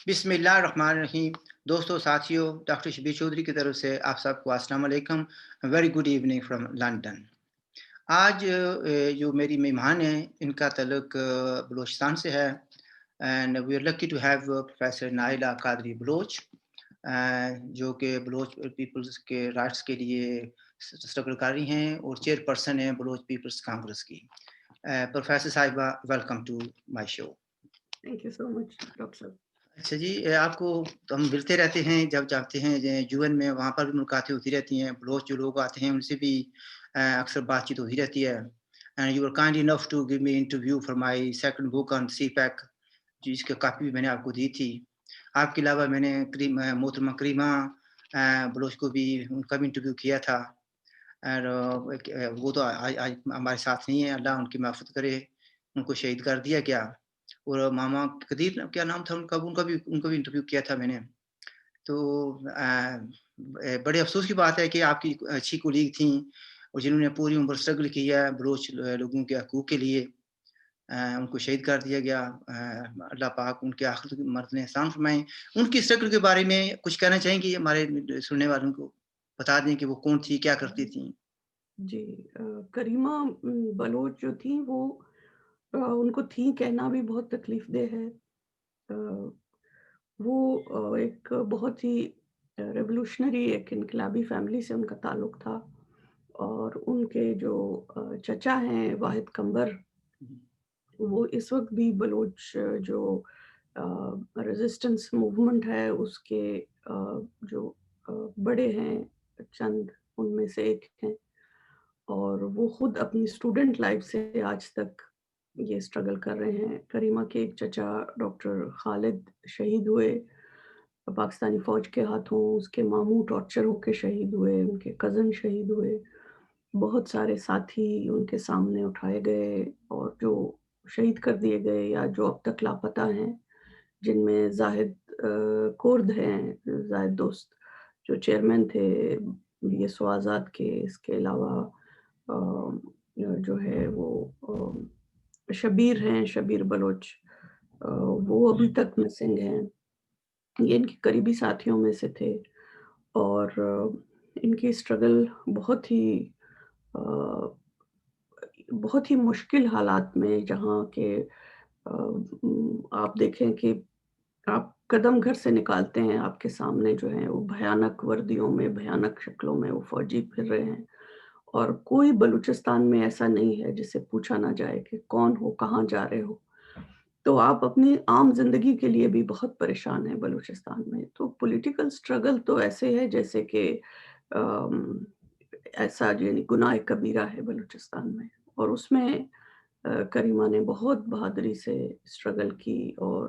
بسم اللہ الرحمن الرحیم. دوستوں ساتھیوں، ڈاکٹر شبیر چودھری کی طرف سے آپ سب کو السلام علیکم. Very good evening from London. آج جو میری مہمان ہیں ان کا تعلق بلوچستان سے ہے. And we are lucky to have professor Naila Qadri Baloch, جو کہ بلوچ پیپلز کے رائٹس کے لیے اسٹرگل کر رہی ہیں اور چیئر پرسن ہیں بلوچ پیپلز کانگریس کی. پروفیسر صاحبہ، welcome to my show. Thank you so much doctor صاحب. اچھا جی، آپ کو ہم ملتے رہتے ہیں جب جاتے ہیں یو این میں، وہاں پر بھی ملاقاتیں ہوتی رہتی ہیں. بلوچ جو لوگ آتے ہیں ان سے بھی اکثر بات چیت ہوتی رہتی ہے. And you are kind enough to give me interview for my second book on CPEC, جس کی کاپی بھی میں نے آپ کو دی تھی. آپ کے علاوہ میں نے محترمہ کریمہ بلوچ کو بھی، ان کا بھی انٹرویو کیا تھا. اور وہ تو آج ہمارے ساتھ نہیں ہیں، اللہ ان کی معافت کرے. ان کو شہید کر دیا گیا. اور ماما قدیر کیا نام تھا ان کا بھی انٹرویو کیا تھا میں نے. تو بڑے افسوس کی بات ہے کہ آپ کی اچھی کولیگ تھیں اور جنہوں نے پوری عمر اسٹرگل کیا بلوچ لوگوں کے حقوق کے لیے، ان کو شہید کر دیا گیا. اللہ پاک ان کے آخرت مرد نے احسان فرمائیں. ان کی اسٹرگل کے بارے میں کچھ کہنا چاہیں گے ہمارے سننے والوں کو؟ بتا دیں کہ وہ کون تھی، کیا کرتی تھیں. جی، کریمہ بلوچ جو تھیں وہ ان کو تھیں کہنا بھی بہت تکلیف دہ ہے. وہ ایک بہت ہی ریولوشنری، ایک انقلابی فیملی سے ان کا تعلق تھا. اور ان کے جو چچا ہیں واحد قمبر، وہ اس وقت بھی بلوچ جو ریزسٹنس موومنٹ ہے اس کے جو بڑے ہیں، چند ان میں سے ایک ہیں. اور وہ خود اپنی اسٹوڈنٹ لائف سے آج تک یہ اسٹرگل کر رہے ہیں. کریمہ کے ایک چچا ڈاکٹر خالد شہید ہوئے پاکستانی فوج کے ہاتھوں، اس کے ماموں ٹارچر ہو کے شہید ہوئے، ان کے کزن شہید ہوئے، بہت سارے ساتھی ان کے سامنے اٹھائے گئے اور جو شہید کر دیے گئے یا جو اب تک لاپتہ ہیں، جن میں زاہد کورد ہیں، زاہد دوست جو چیئرمین تھے یسوع آزاد کے. اس کے علاوہ جو ہے وہ شبیر ہیں، شبیر بلوچ، وہ ابھی تک مسنگ ہیں. یہ ان کے قریبی ساتھیوں میں سے تھے. اور ان کی اسٹرگل بہت ہی مشکل حالات میں، جہاں کہ آپ دیکھیں کہ آپ قدم گھر سے نکالتے ہیں، آپ کے سامنے جو ہیں وہ بھیانک وردیوں میں، بھیانک شکلوں میں وہ فوجی پھر رہے ہیں. اور کوئی بلوچستان میں ایسا نہیں ہے جسے پوچھا نہ جائے کہ کون ہو، کہاں جا رہے ہو. تو آپ اپنی عام زندگی کے لیے بھی بہت پریشان ہیں بلوچستان میں. تو پولیٹیکل سٹرگل تو ایسے ہے جیسے کہ ایسا یعنی گناہ کبیرہ ہے بلوچستان میں. اور اس میں کریمہ نے بہت بہادری سے سٹرگل کی. اور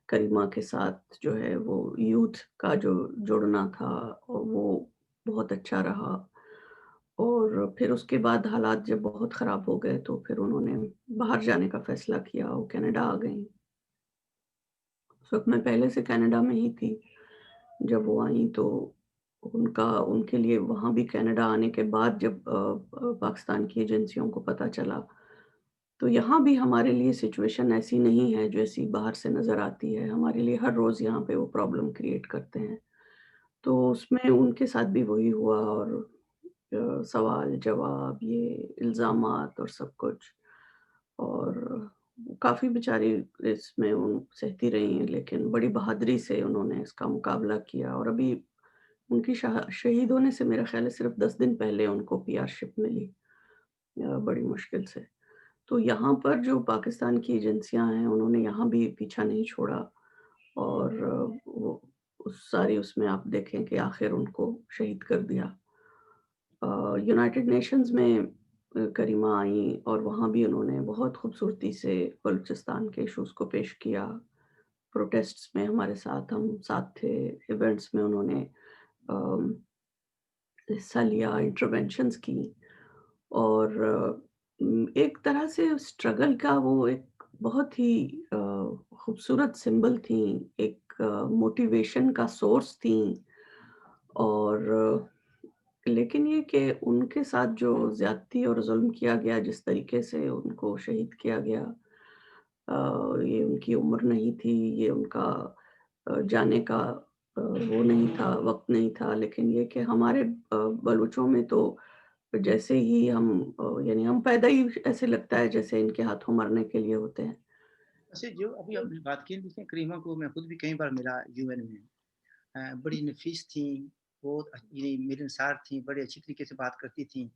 کریمہ کے ساتھ جو ہے وہ یوتھ کا جو جڑنا تھا وہ بہت اچھا رہا. اور پھر اس کے بعد حالات جب بہت خراب ہو گئے تو پھر انہوں نے باہر جانے کا فیصلہ کیا. وہ کینیڈا آ گئیں. اس وقت میں پہلے سے کینیڈا میں ہی تھی. جب وہ آئیں تو ان کے لیے وہاں بھی کینیڈا آنے کے بعد جب پاکستان کی ایجنسیوں کو پتہ چلا، تو یہاں بھی ہمارے لیے سچویشن ایسی نہیں ہے جیسی باہر سے نظر آتی ہے. ہمارے لیے ہر روز یہاں پہ وہ پرابلم کریٹ کرتے ہیں. تو اس میں ان کے ساتھ بھی وہی ہوا. اور سوال جواب، یہ الزامات اور سب کچھ. اور کافی بیچاری اس میں سہتی رہی ہیں، لیکن بڑی بہادری سے انہوں نے اس کا مقابلہ کیا. اور ابھی ان کی شہید ہونے سے میرا خیال ہے صرف 10 دن پہلے ان کو پی آر شپ ملی، بڑی مشکل سے. تو یہاں پر جو پاکستان کی ایجنسیاں ہیں انہوں نے یہاں بھی پیچھا نہیں چھوڑا. اور وہ اس میں آپ دیکھیں کہ آخر ان کو شہید کر دیا. یونائٹڈ نیشنز میں کریمہ آئیں اور وہاں بھی انہوں نے بہت خوبصورتی سے بلوچستان کے ایشوز کو پیش کیا. پروٹیسٹس میں ہمارے ساتھ، ہم ساتھ تھے. ایونٹس میں انہوں نے حصہ لیا، انٹروینشنز کی. اور ایک طرح سے اسٹرگل کا وہ ایک بہت ہی خوبصورت سمبل تھیں، ایک موٹیویشن کا سورس تھیں. اور لیکن یہ کہ ان کے ساتھ جو زیادتی اور ظلم کیا گیا، جس طریقے سے ان کو شہید کیا گیا، یہ ان کی عمر نہیں تھی، یہ ان کا जाने का वो नहीं था, वक़्त नहीं था। लेकिन ये कि हमारे बलूचों में तो जैसे ही हम यानी हम पैदा ही ऐसे लगता है जैसे इनके हाथों मरने के लिए होते हैं। वैसे जो अभी आपने बात की, देखिए करीमा को मैं खुद भी कई बार मिला यूएन में। बड़ी नफीस थी, बहुत ये मिलनसार थी, बड़े अच्छी तरीके से बात करती थी।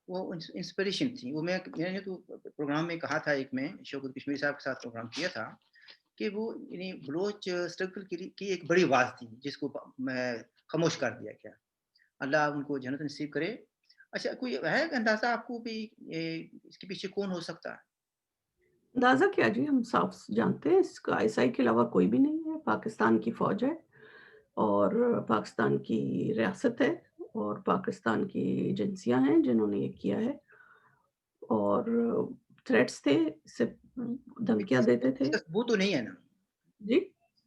वो इंस्पिरेशन थी। वो मैंने तो प्रोग्राम में कहा था, एक में शौकत कश्मीरी साहब के साथ प्रोग्राम किया था कि वो यानी बलोच स्ट्रगल की एक बड़ी आवाज़ थी, जिसको खामोश कर दिया गया। अल्लाह उनको जन्नत नसीब करे। अच्छा, कोई है अंदाज़ा आपको भी इसके पीछे कौन हो सकता है? अंदाज़ा क्या जी, हम साफ जानते हैं इसका आईएसआई के अलावा कोई भी नहीं है। पाकिस्तान की फ़ौज है और पाकिस्तान की रियासत है और पाकिस्तान की एजेंसियाँ हैं जिन्होंने ये किया है और थ्रेट्स थे, सिर्फ़ धमकियाँ देते थे। इसका सबूत तो नहीं है ना? जी?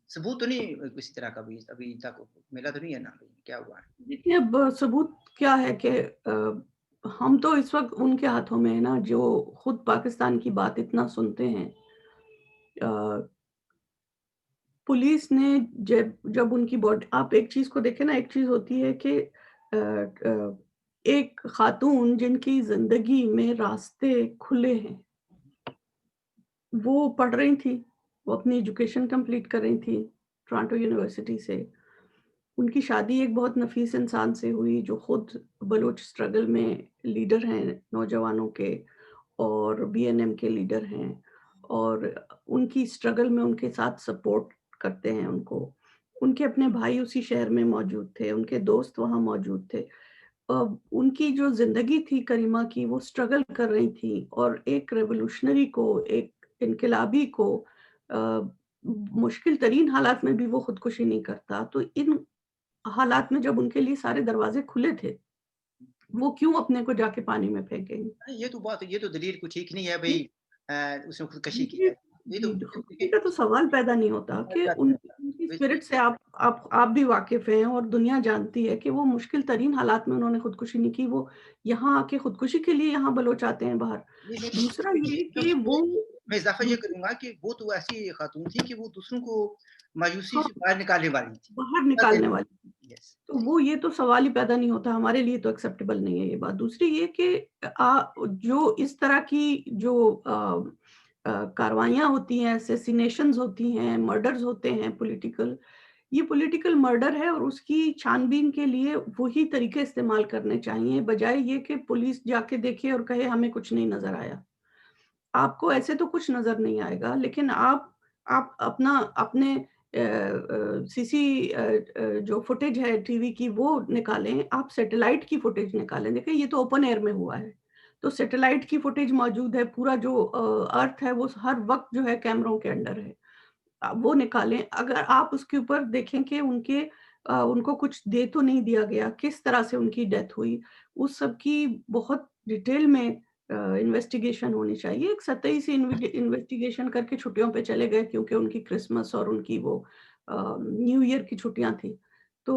सबूत तो नहीं किसी तरह का भी अभी तक मिला तो नहीं है ना अभी? क्या हुआ है? देखिए, अब सबूत क्या है कि हम तो इस वक़्त उनके हाथों में है ना, जो खुद पाकिस्तान की बात इतना सुनते हैं। अ, पुलिस ने जब जब उनकी बॉडी, आप एक चीज़ को देखें ना, एक चीज़ होती है कि एक खातून जिनकी ज़िंदगी में रास्ते खुले हैं, वो पढ़ रही थी, वो अपनी एजुकेशन कंप्लीट कर रही थी, टोरंटो यूनिवर्सिटी से। उनकी शादी एक बहुत नफ़ीस इंसान से हुई जो खुद बलूच स्ट्रगल में लीडर हैं नौजवानों के और बीएनएम के लीडर हैं और उनकी स्ट्रगल में उनके साथ सपोर्ट करते हैं उनको। उनके अपने भाई उसी शहर में मौजूद थे, उनके दोस्त वहाँ मौजूद थे। उनकी जो ज़िंदगी थी करीमा की, वो स्ट्रगल कर रही थी और एक रिवॉल्यूशनरी को, एक इनकलाबी को अ, मुश्किल तरीन हालात में भी वो खुदकुशी नहीं करता। तो इन हालात में जब उनके लिए सारे दरवाज़े खुले थे, वो क्यों अपने को जाके पानी में फेंकेंगी? नहीं, ये तो दलील कुछ ठीक नहीं है भई। जी, उसने खुदकशी की देखिए, है। ये तो जी, खुदकुशी देखिए, का तो सवाल पैदा नहीं होता कि उनकी वैसे स्पिरिट से आप भी वाकिफ़ हैं और दुनिया जानती है कि वो मुश्किल तरीन हालात में उन्होंने खुदकुशी नहीं की, वो यहाँ आके खुदकुशी के लिए यहाँ बलोच आते हैं बाहर। ये दूसरा ये मैं कि वो मैं इज़ाफ़ा ये दूसरी करूँगा कि वो तो ऐसी खातून थी कि वो दूसरों को मायूसी हाँ, से बाहर निकालने वाली थी। बाहर निकालने वाली। यस। तो वो ये तो सवाल ही पैदा नहीं होता, हमारे लिए तो एक्सेप्टेबल नहीं है ये बात। दूसरी ये कि जो इस तरह की जो कार्रवाइयाँ होती हैं, असैसिनेशंस होती हैं, मर्डर्स होते हैं पॉलिटिकल, ये पॉलिटिकल मर्डर है और उसकी छानबीन के लिए वही तरीके इस्तेमाल करने चाहिए, बजाए ये कि पुलिस जाके देखे और कहे हमें कुछ नहीं नज़र आया। आपको ऐसे तो कुछ नज़र नहीं आएगा, लेकिन आप अपना अपने सीसी जो फुटेज है टीवी की वो निकालें, आप सैटेलाइट की फुटेज निकालें। देखिए, ये तो ओपन एयर में हुआ है, तो सैटेलाइट की फुटेज मौजूद है, पूरा जो अर्थ है वो हर वक़्त जो है कैमरों के अंडर है। वो निकालें। अगर आप उसके ऊपर देखें कि उनको कुछ दे तो नहीं दिया गया, किस तरह से उनकी डेथ हुई, उस सब की बहुत डिटेल में इन्वेस्टिगेशन होनी चाहिए। एक सतही सी इन्वेस्टिगेशन करके छुट्टियों पे चले गए क्योंकि उनकी क्रिसमस और उनकी वो न्यू ईयर की छुट्टियाँ थी। तो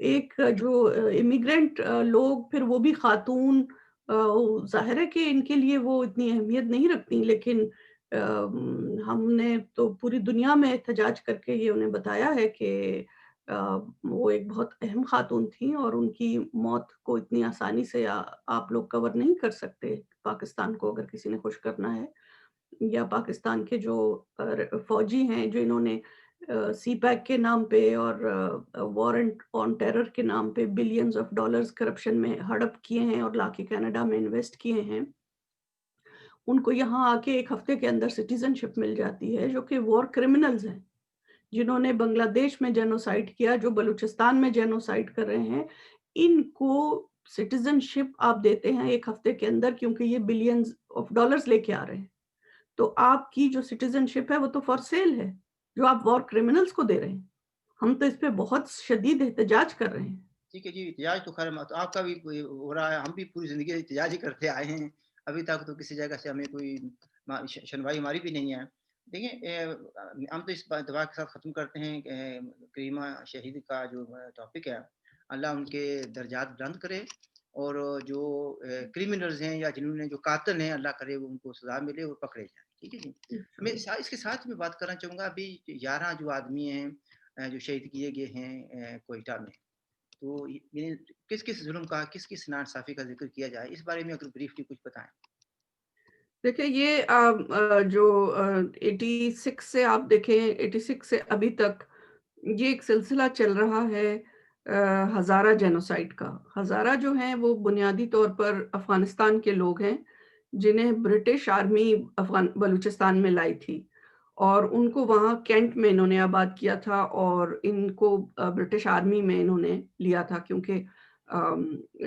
एक जो इमिग्रेंट लोग, फिर वो भी खातून, ज़ाहिर है कि इनके लिए वो इतनी अहमियत नहीं रखती, लेकिन हमने तो पूरी दुनिया में एहतजाज करके ये उन्हें बताया है कि अ, वो एक बहुत अहम खातून थीं और उनकी मौत को इतनी आसानी से आप लोग कवर नहीं कर सकते। पाकिस्तान को अगर किसी ने खुश करना है या पाकिस्तान के जो फ़ौजी हैं जिन्होंने सीपैक के नाम पे और वारंट ऑन टेरर के नाम पे बिलियंस ऑफ डॉलर्स करप्शन में हड़प किए हैं और लाके कनाडा में इन्वेस्ट किए हैं। उनको यहाँ आके 1 हफ्ते के अंदर सिटिज़नशिप मिल जाती है, जो कि वॉर क्रिमिनल्स हैं, जिन्होंने बांग्लादेश में जेनोसाइड किया, जो बलूचिस्तान में जेनोसाइड कर रहे हैं। इनको सिटिज़नशिप आप देते हैं 1 हफ्ते के अंदर क्योंकि ये बिलियंस ऑफ डॉलर्स लेके आ रहे हैं। तो आपकी जो सिटिज़नशिप है वो तो फॉर सेल है, जो आप वॉर क्रिमिनल्स को दे रहे हैं। हम तो इस पे बहुत शदीद एहतजाज कर रहे हैं। ठीक है जी, एहतिजाज तो ख़ैर तो आपका भी कोई हो रहा है, हम भी पूरी ज़िंदगी एहतिजाज ही करते आए हैं। अभी तक तो किसी जगह से हमें कोई सुनवाई हमारी भी नहीं है। देखिए, हम तो इस दुआ के साथ ख़त्म करते हैं करीमा शहीद का जो टॉपिक है, अल्लाह उनके दर्जात बुलंद करे और जो क्रिमिनल्स हैं या जिन्होंने जो कातिल हैं, अल्लाह करे वो उनको सज़ा मिले और पकड़े जाएँ। ठीक है जी? मैं इंशाल्लाह। इसके साथ में बात करना चाहूँगा, अभी 11 जो आदमी हैं جو شہید کیے گئے ہیں کوئٹہ میں. تو یہ کس کس ظلم کا کس کس ناانصافی کا ذکر کیا جائے اس بارے میں اگر بریفلی کچھ بتائیں. دیکھیں یہ جو 86 سے آپ دیکھیں 86 سے ابھی تک یہ ایک سلسلہ چل رہا ہے ہزارہ جینوسائیڈ کا. ہزارہ جو ہیں وہ بنیادی طور پر افغانستان کے لوگ ہیں جنہیں برٹش آرمی بلوچستان میں لائی تھی اور ان کو وہاں کینٹ میں انہوں نے آباد کیا تھا اور ان کو برٹش آرمی میں انہوں نے لیا تھا کیونکہ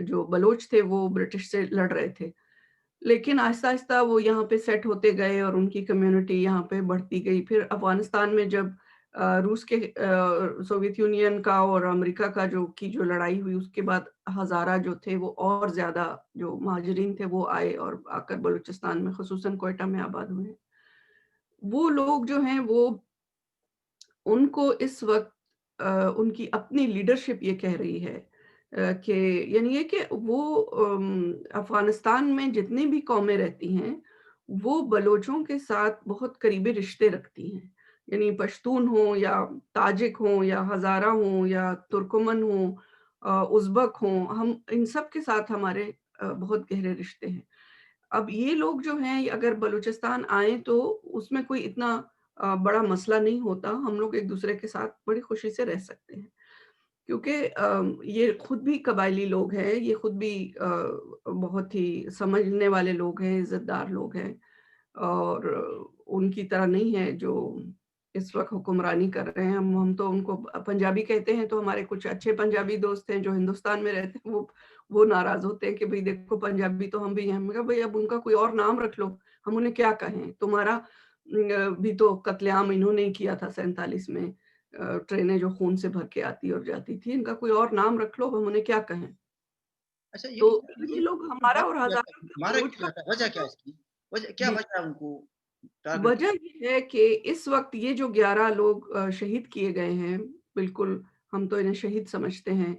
جو بلوچ تھے وہ برٹش سے لڑ رہے تھے. لیکن آہستہ آہستہ وہ یہاں پہ سیٹ ہوتے گئے اور ان کی کمیونٹی یہاں پہ بڑھتی گئی. پھر افغانستان میں جب روس کے سوویت یونین کا اور امریکہ کا جو لڑائی ہوئی اس کے بعد ہزارہ جو تھے وہ اور زیادہ جو مہاجرین تھے وہ آئے اور آ کر بلوچستان میں خصوصاً کوئٹہ میں آباد ہوئے. وہ لوگ جو ہیں وہ ان کو اس وقت ان کی اپنی لیڈرشپ یہ کہہ رہی ہے کہ یعنی یہ کہ وہ افغانستان میں جتنی بھی قومیں رہتی ہیں وہ بلوچوں کے ساتھ بہت قریبی رشتے رکھتی ہیں. یعنی پشتون ہوں یا تاجک ہوں یا ہزارہ ہوں یا ترکمن ہوں ازبک ہوں، ہم ان سب کے ساتھ ہمارے بہت گہرے رشتے ہیں. اب یہ لوگ جو ہیں اگر بلوچستان آئیں تو اس میں کوئی اتنا بڑا مسئلہ نہیں ہوتا. ہم لوگ ایک دوسرے کے ساتھ بڑی خوشی سے رہ سکتے ہیں کیونکہ یہ خود بھی قبائلی لوگ ہیں، یہ خود بھی بہت ہی سمجھنے والے لوگ ہیں، عزت دار لوگ ہیں اور ان کی طرح نہیں ہے جو اس وقت حکمرانی کر رہے ہیں. ہم تو ان کو پنجابی کہتے ہیں تو ہمارے کچھ اچھے پنجابی دوست ہیں جو ہندوستان میں رہتے ہیں وہ ناراض ہوتے ہیں کہ بھئی دیکھو پنجابی تو ہم بھی ہیں. ہم کہا بھئی اب ان کا کوئی اور نام رکھ لو، ہم انہیں کیا کہیں. تمہارا بھی تو قتل عام انہوں نے کیا تھا 47 میں، ٹرینیں جو خون سے بھر کے آتی اور جاتی تھی. ان کا کوئی اور نام رکھ لو، ہم انہیں کیا کہیں. اچھا تو یہ یہ لوگ ہمارا اور ہزارہ ہمارا بلوچ کیا تھا وجہ کیا اس کی کیا جی وجہ ان کو ٹارگٹ وجہ یہ ہے کہ اس وقت یہ جو 11 لوگ شہید کیے گئے ہیں، بالکل ہم تو انہیں شہید سمجھتے ہیں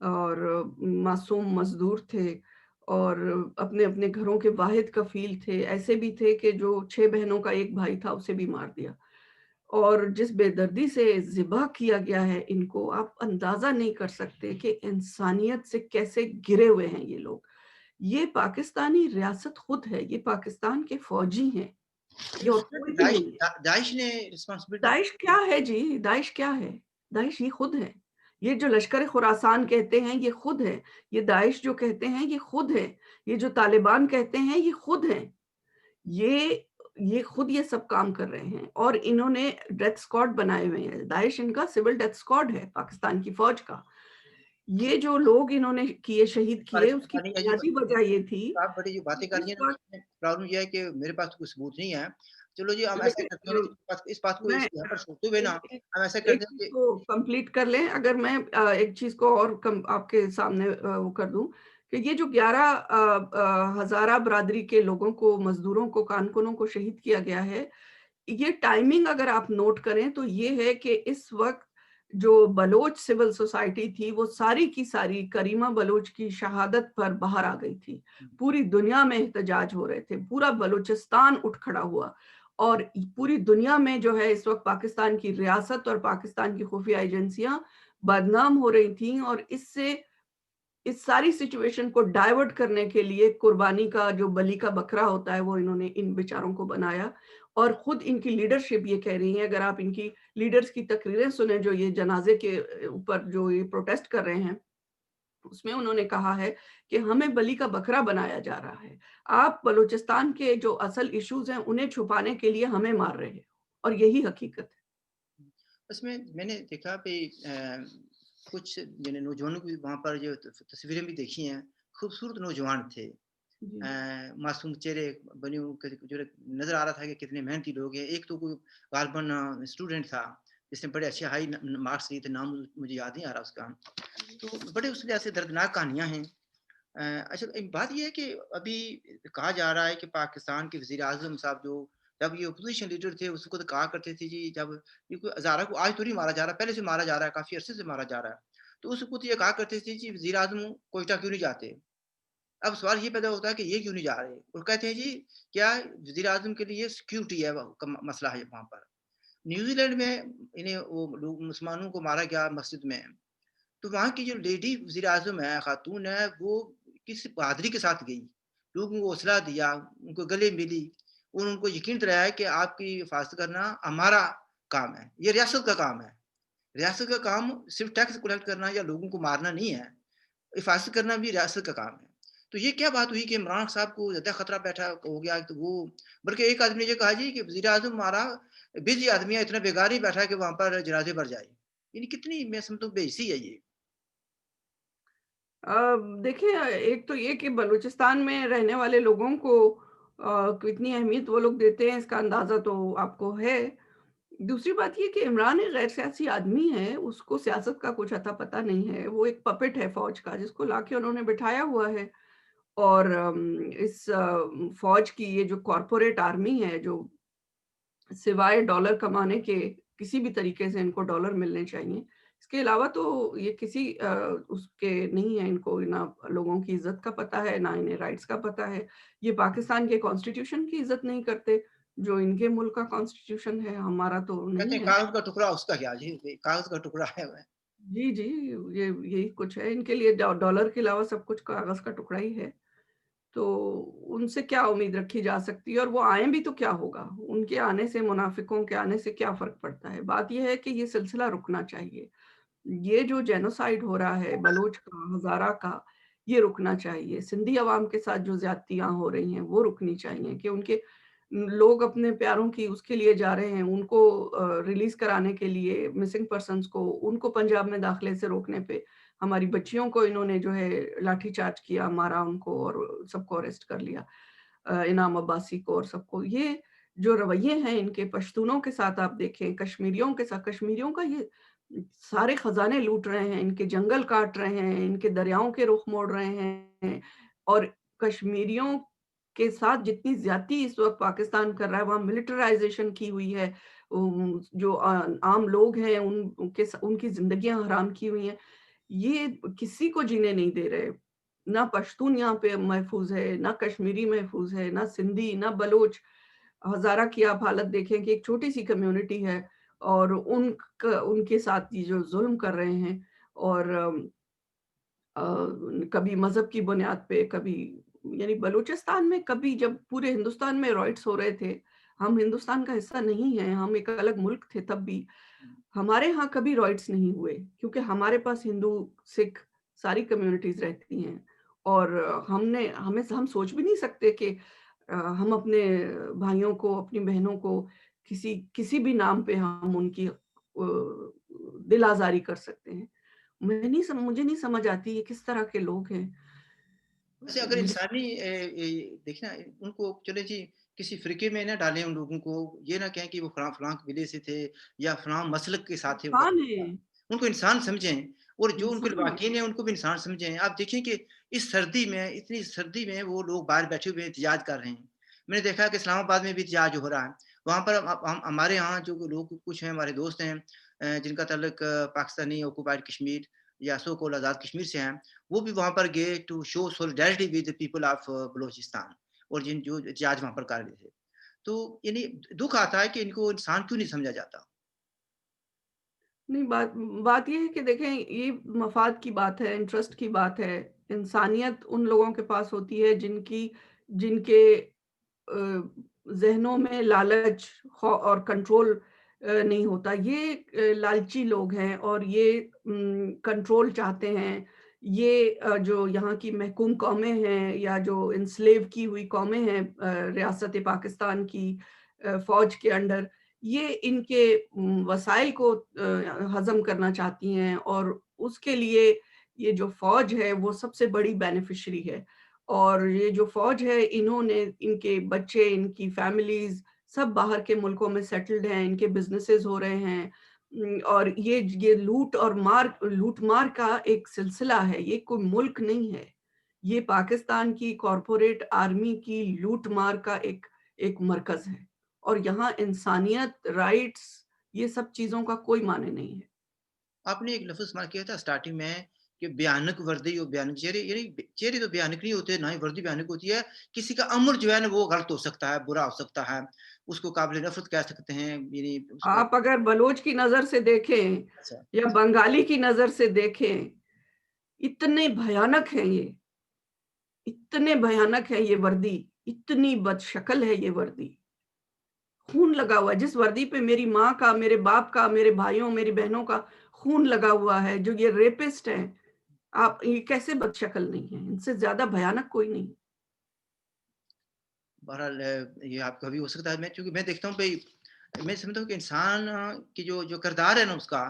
اور معصوم مزدور تھے اور اپنے اپنے گھروں کے واحد کفیل تھے. ایسے بھی تھے کہ جو 6 بہنوں کا ایک بھائی تھا اسے بھی مار دیا اور جس بے دردی سے ذبح کیا گیا ہے ان کو آپ اندازہ نہیں کر سکتے کہ انسانیت سے کیسے گرے ہوئے ہیں یہ لوگ. یہ پاکستانی ریاست خود ہے، یہ پاکستان کے فوجی ہیں، یہ اور کوئی بھی داعش نہیں ہے. داعش نے رسپانسبلٹی. داعش کیا ہے جی؟ داعش کیا ہے؟ داعش یہ خود ہے. یہ جو لشکر خراسان کہتے ہیں یہ خود ہے. یہ داعش جو کہتے ہیں یہ خود ہے. یہ جو طالبان کہتے ہیں یہ خود ہیں. یہ یہ خود یہ سب کام کر رہے ہیں اور انہوں نے ڈیتھ اسکواڈ بنائے ہوئے ہیں. داعش ان کا سول ڈیتھ اسکواڈ ہے پاکستان کی فوج کا. یہ جو لوگ انہوں نے شہید کیے اس کی بنیادی وجہ یہ تھی آپ بڑی جو باتیں کر رہی جس ہیں وقت نا پرابلم یہ ہے کہ میرے پاس کوئی ثبوت نہیں ہے. چلو جی ہم ایسا کرتے ہیں اس بات کو میں یہاں پر چھوڑتے ہوئے نا ہم ایسا ایک کرتے ہیں چیز کہ کو کمپلیٹ کر لیں. اگر میں ایک چیز کو اور آپ کے سامنے وہ کر دوں کہ یہ جو 11 ہزارہ برادری کے لوگوں کو، مزدوروں کو، کارکنوں کو شہید کیا گیا ہے، یہ ٹائمنگ اگر آپ نوٹ کریں تو یہ ہے کہ اس وقت جو بلوچ سول سوسائٹی تھی وہ ساری کی ساری کریمہ بلوچ کی شہادت پر باہر آ گئی تھی. پوری دنیا میں احتجاج ہو رہے تھے، پورا بلوچستان اٹھ کھڑا ہوا اور پوری دنیا میں جو ہے اس وقت پاکستان کی ریاست اور پاکستان کی خفیہ ایجنسیاں بدنام ہو رہی تھیں اور اس ساری سچویشن کو ڈائیورٹ کرنے کے لیے قربانی کا جو بلی کا بکرا ہوتا ہے وہ انہوں نے ان بیچاروں کو بنایا. اور خود ان کی لیڈرشپ یہ کہہ رہی ہے، اگر آپ ان کی لیڈرز کی تقریریں سنیں جو یہ جنازے کے اوپر جو یہ پروٹیسٹ کر رہے ہیں، اس میں انہوں نے کہا ہے کہ ہمیں بلی کا بکرا بنایا جا رہا ہے. آپ بلوچستان کے جو اصل ایشوز ہیں انہیں چھپانے کے لیے ہمیں مار رہے ہیں اور یہی حقیقت ہے. اس میں میں نے دیکھا کچھ یعنی نوجوانوں کی وہاں پر جو تصویریں بھی دیکھی ہیں، خوبصورت نوجوان تھے، جی معصوم چہرے بنے جو نظر آ رہا تھا کہ کتنے محنتی لوگ ہیں. ایک تو کوئی غالباً اسٹوڈنٹ تھا جس نے بڑے اچھے ہائی مارکس لیے تھے، نام مجھے یاد نہیں آ رہا اس کا. تو بڑے اس لحاظ سے دردناک کہانیاں ہیں. اچھا ایک بات یہ ہے کہ ابھی کہا جا رہا ہے کہ پاکستان کے وزیر اعظم صاحب جو جب یہ اپوزیشن لیڈر تھے اس کو تو کہا کرتے تھے جی جب یہ کوئی ہزارہ کو آج تو نہیں مارا جا رہا، پہلے سے مارا جا رہا ہے، کافی عرصے سے مارا جا رہا ہے، تو اس کو تو یہ کہا کرتے تھے جی وزیر اعظم کوئٹہ کیوں نہیں جاتے. اب سوال یہ پیدا ہوتا ہے کہ یہ کیوں نہیں جا رہے، اور کہتے ہیں جی کیا وزیر اعظم کے لیے سیکیورٹی ہے کا مسئلہ ہے وہاں پر. न्यूज़ीलैंड में इन्हें वो लोग मुसलमानों को मारा गया मस्जिद में, तो वहाँ की जो लेडी वज़ीर-ए-आज़म है, खातून है, वो किसी बहादुरी के साथ गई। लोगों को हौसला दिया, उनको गले मिली और उनको यकीन दिलाया कि आपकी हिफाज़त करना हमारा काम है, ये रियासत का काम है। रियासत का काम सिर्फ़ टैक्स कलेक्ट करना या लोगों को मारना नहीं है, हिफाज़त करना भी रियासत का काम है। तो ये क्या बात हुई कि इमरान साहब को ज़्यादा खतरा बैठा हो गया, तो वो बल्कि एक आदमी ने ये कहा जी कि वज़ीर-ए-आज़म हमारा बिज़ी आदमी है, इतना बेकार ही बैठा है कि वहाँ पर जनाज़े पढ़ जाए। यानी कितनी मैं समझता हूँ बेइज़्ज़ती है ये। देखिए, एक तो ये कि बलूचिस्तान में रहने वाले लोगों को कितनी अहमियत वो लोग देते हैं, इसका अंदाज़ा तो आपको है। दूसरी बात ये कि इमरान एक गैर सियासी आदमी है, उसको सियासत का कुछ अता-पता नहीं है। वो एक पपेट है फ़ौज का, जिसको लाके उन्होंने बिठाया हुआ है। और इस फ़ौज की ये जो कॉर्पोरेट आर्मी है, जो सिवाय डॉलर कमाने के किसी भी तरीके से इनको डॉलर मिलने चाहिए। इसके अलावा तो ये किसी उसके नहीं है, इनको ना लोगों की इज़्ज़त का पता है, ना इन्हें राइट्स का पता है। ये पाकिस्तान के कॉन्स्टिट्यूशन की इज़्ज़त नहीं करते, जो इनके मुल्क का कॉन्स्टिट्यूशन है, हमारा तो कहते नहीं हैं है। कागज़ का टुकड़ा उसका क्या जी, कागज़ का टुकड़ा है वह। जी, जी, ये यही कुछ है। इनके लिए डॉलर के अलावा सब कुछ कागज़ का टुकड़ा ही है। तो उनसे क्या उम्मीद रखी जा सकती है और वो आएँ भी तो क्या होगा? उनके आने से, मुनाफ़िकों के आने से क्या फ़र्क पड़ता है? बात ये है कि ये सिलसिला रुकना चाहिए। ये जो जेनोसाइड हो रहा है बलूच का, हज़ारा का, ये रुकना चाहिए। सिंधी अवाम के साथ जो ज़्यादतियाँ हो रही हैं, वो रुकनी चाहिए कि उनके लोग अपने प्यारों की उसके लिए जा रहे हैं, उनको रिलीज़ कराने के लिए मिसिंग पर्सन्स को, उनको पंजाब में दाखिले से रोकने पे, हमारी बच्चियों को इन्होंने जो है लाठीचार्ज किया, मारा उनको और सबको अरेस्ट कर लिया। इनाम अब्बासी को और सबको। ये जो रवैये हैं इनके पश्तूनों के साथ आप देखें, कश्मीरियों के साथ कश्मीरियों का ये सारे खज़ाने लूट रहे हैं, इनके जंगल काट रहे हैं, इनके दरियाओं के रुख मोड़ रहे हैं और कश्मीरियों के साथ जितनी ज़्यादती इस वक़्त पाकिस्तान कर रहा है, वहाँ मिलिटराइज़ेशन की हुई है। जो आम लोग हैं उनकी ज़िंदगियाँ हराम की हुई हैं। ये किसी को जीने नहीं दे रहे। ना पश्तून यहाँ पे महफ़ूज़ है, ना कश्मीरी महफ़ूज़ है, ना सिंधी, ना बलोच। हज़ारा की आप हालत देखें कि एक छोटी-सी कम्युनिटी है और उनके साथ ये जो ज़ुल्म कर रहे हैं और अ, कभी मज़हब की बुनियाद पे, कभी यानी बलूचिस्तान में कभी जब पूरे हिंदुस्तान में रॉयट्स हो रहे थे, हम हिंदुस्तान का हिस्सा नहीं हैं, हम एक अलग मुल्क थे तब भी। हमारे यहाँ कभी रॉयट्स नहीं हुए क्योंकि हमारे पास हिंदू, सिख सारी कम्युनिटीज़ रहती हैं और हम सोच भी नहीं सकते कि हम अपने भाइयों को, अपनी बहनों को किसी किसी भी नाम पे हम उनकी दिल आज़ारी कर सकते हैं। मुझे नहीं समझ आती ये किस तरह के लोग हैं। वैसे अगर मुझे इंसानी देखिए ना उनको चले जी किसी फ़िरके में ना डालें उन लोगों को, ये ना कहें कि वो फलाँ कबीले से थे या फलाँ मसलक के साथ थे इंसान है, उनको इंसान समझें और जो उनके इंसान है। लवाकिन हैं उनको भी इंसान समझें। आप देखें कि इस सर्दी में, इतनी सर्दी में वो लोग बाहर बैठे हुए एहतजाज कर रहे हैं। मैंने देखा है कि इस्लामाबाद में भी एहतजाज हो रहा है। वहाँ पर हम हमारे यहाँ जो लोग कुछ हैं हमारे दोस्त हैं जिनका ताल्लुक पाकिस्तानी ऑक्युपाइड कश्मीर या सो कॉल्ड आज़ाद कश्मीर से हैं, वो भी वहाँ पर गए to show solidarity with the people of Balochistan और जिन जो एहतजाज वहाँ पर कर रहे थे। तो यानी दुःख आता है कि इनको इंसान क्यों नहीं समझा जाता? नहीं, बात बात ये है कि देखें ये मफ़ाद की बात है, इंटरेस्ट की बात है। इंसानियत उन लोगों के पास होती है जिनके ज़हनों में लालच और कंट्रोल नहीं होता। ये लालची लोग हैं और ये कंट्रोल चाहते हैं। ये जो यहाँ की महकूम कौमें हैं या जो एनस्लेव की हुई कौमें हैं रियासत पाकिस्तान की फ़ौज के अंडर, ये इनके वसाइल को हज़म करना चाहती हैं और उसके लिए ये जो फ़ौज है वो सबसे बड़ी बेनिफिशियरी है। और ये जो फ़ौज है इन्होंने इनके बच्चे, इनकी फैमिलीज़ सब बाहर के मुल्कों में सेटल्ड हैं, इनके बिज़नेसेस हो रहे हैं। और ये लूट-मार का एक सिलसिला है, ये कोई मुल्क नहीं है। ये पाकिस्तान की कॉर्पोरेट आर्मी की लूट-मार का एक एक मरकज़ है। और यहाँ इंसानियत, राइट्स ये सब चीज़ों का कोई मायने नहीं है। आपने एक लफ्ज़ इस्तेमाल किया था स्टार्टिंग में कि भयानक वर्दी और भयानक चेहरे यानी चेहरे तो भयानक नहीं होते, ना ही वर्दी भयानक होती है। किसी का अमर जो है ना वो गलत हो सकता है, बुरा हो सकता है। उसको काबिल नफ़रत कह सकते हैं, यानी उसको। आप अगर बलोच की नज़र से देखें अच्छा, या बंगाली की नज़र से देखें, इतने भयानक हैं ये, इतने भयानक है ये वर्दी, इतनी बदशक्ल है ये वर्दी। खून लगा हुआ है, जिस वर्दी पे मेरी माँ का, मेरे बाप का, मेरे भाइयों, मेरी बहनों का खून लगा हुआ है, जो ये रेपिस्ट हैं, आप ये कैसे बदशक्ल नहीं है? इनसे ज़्यादा भयानक कोई नहीं। बहरहाल ये आपका भी हो सकता है। मैं चूँकि मैं देखता हूँ भई, मैं समझता हूँ कि इंसान की जो जो किरदार है ना उसका,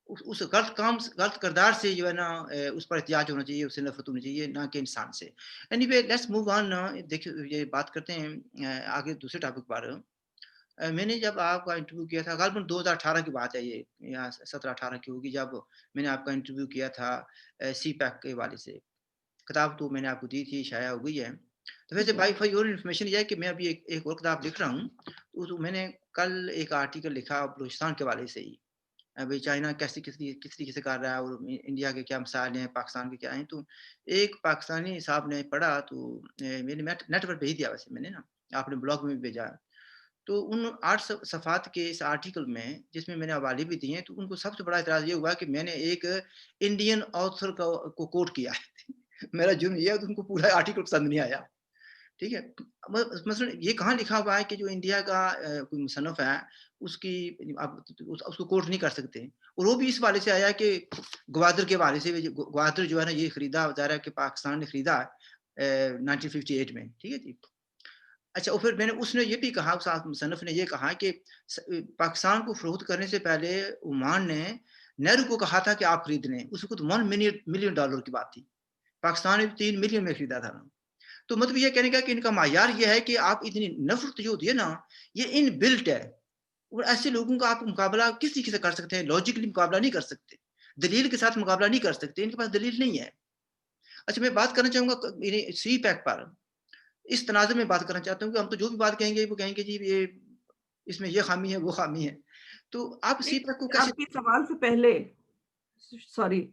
उस गलत काम से, गलत किरदार से जो है ना उस पर एहतियाज होना चाहिए, उससे नफ़रत होनी चाहिए, ना कि इंसान से। Anyway let's move on. देखिए ये बात करते हैं आगे दूसरे टॉपिक पर। मैंने जब आपका इंटरव्यू किया था, ग़ालिबन 2018 की बात है ये, या 17-18 की होगी, जब मैंने आपका इंटरव्यू किया था सीपैक के हवाले से। किताब तो मैंने आपको दी थी, शाया हो गई है। तो वैसे जी। बाय फॉर योर इन्फॉर्मेशन ये है कि मैं अभी एक और किताब लिख रहा हूँ। तो मैंने कल एक आर्टिकल लिखा बलूचिस्तान के हवाले से ही। भई चाइना कैसे किस तरीके से कर रहा है, और इंडिया के क्या मसाइल हैं, पाकिस्तान के क्या हैं। तो एक पाकिस्तानी साहब ने पढ़ा, तो मैंने नेट पर भेज दिया वैसे मैंने ना, आपने ब्लॉग में भी भेजा। तो उन 8 सफ़ात के इस आर्टिकल में, जिसमें मैंने हवाले भी दिए हैं, तो उनको सबसे बड़ा एतराज़ ये हुआ कि मैंने एक इंडियन ऑथर को कोट किया है। मेरा जुर्म ये है कि उनको पूरा आर्टिकल पसंद नहीं आया। ठीक है? मसलन ये कहाँ लिखा हुआ है कि जो इंडिया का कोई मुसन्निफ़ है, उसकी आप उसको कोट नहीं कर सकते। और वो भी इस हवाले से आया कि ग्वादर के हवाले से, ग्वादर जो है ना, ये खरीदा, ज़ाहिर है कि पाकिस्तान ने खरीदा 1958 में। ठीक है जी? अच्छा, और फिर मैंने उसने ये भी कहा, उस मुसन्निफ़ ने ये कहा कि पाकिस्तान को फ़रोख्त करने से पहले ओमान ने नेहरू को कहा था कि आप खरीद लें। उस वक़्त $1 मिलियन डॉलर की बात थी। पाकिस्तान ने 3 मिलियन में खरीदा था ना। तो मतलब ये कहने का कि इनका मायार ये है कि आप इतनी नफ़रत जो होती है ना, ये इनबिल्ट है। और ऐसे लोगों का आप मुकाबला किस तरीके से कर सकते हैं? लॉजिकली मुकाबला नहीं कर सकते। दलील के साथ मुकाबला नहीं कर सकते, इनके पास दलील नहीं है। अच्छा, मैं बात करना चाहूँगा सी पैक पर। इस तनाज़ुर में बात करना चाहता हूँ कि हम तो जो भी बात कहेंगे, वो कहेंगे जी ये इसमें ये ख़ामी है, वो ख़ामी है। तो आप सी पैक को कैसे। आपके सवाल से पहले सॉरी,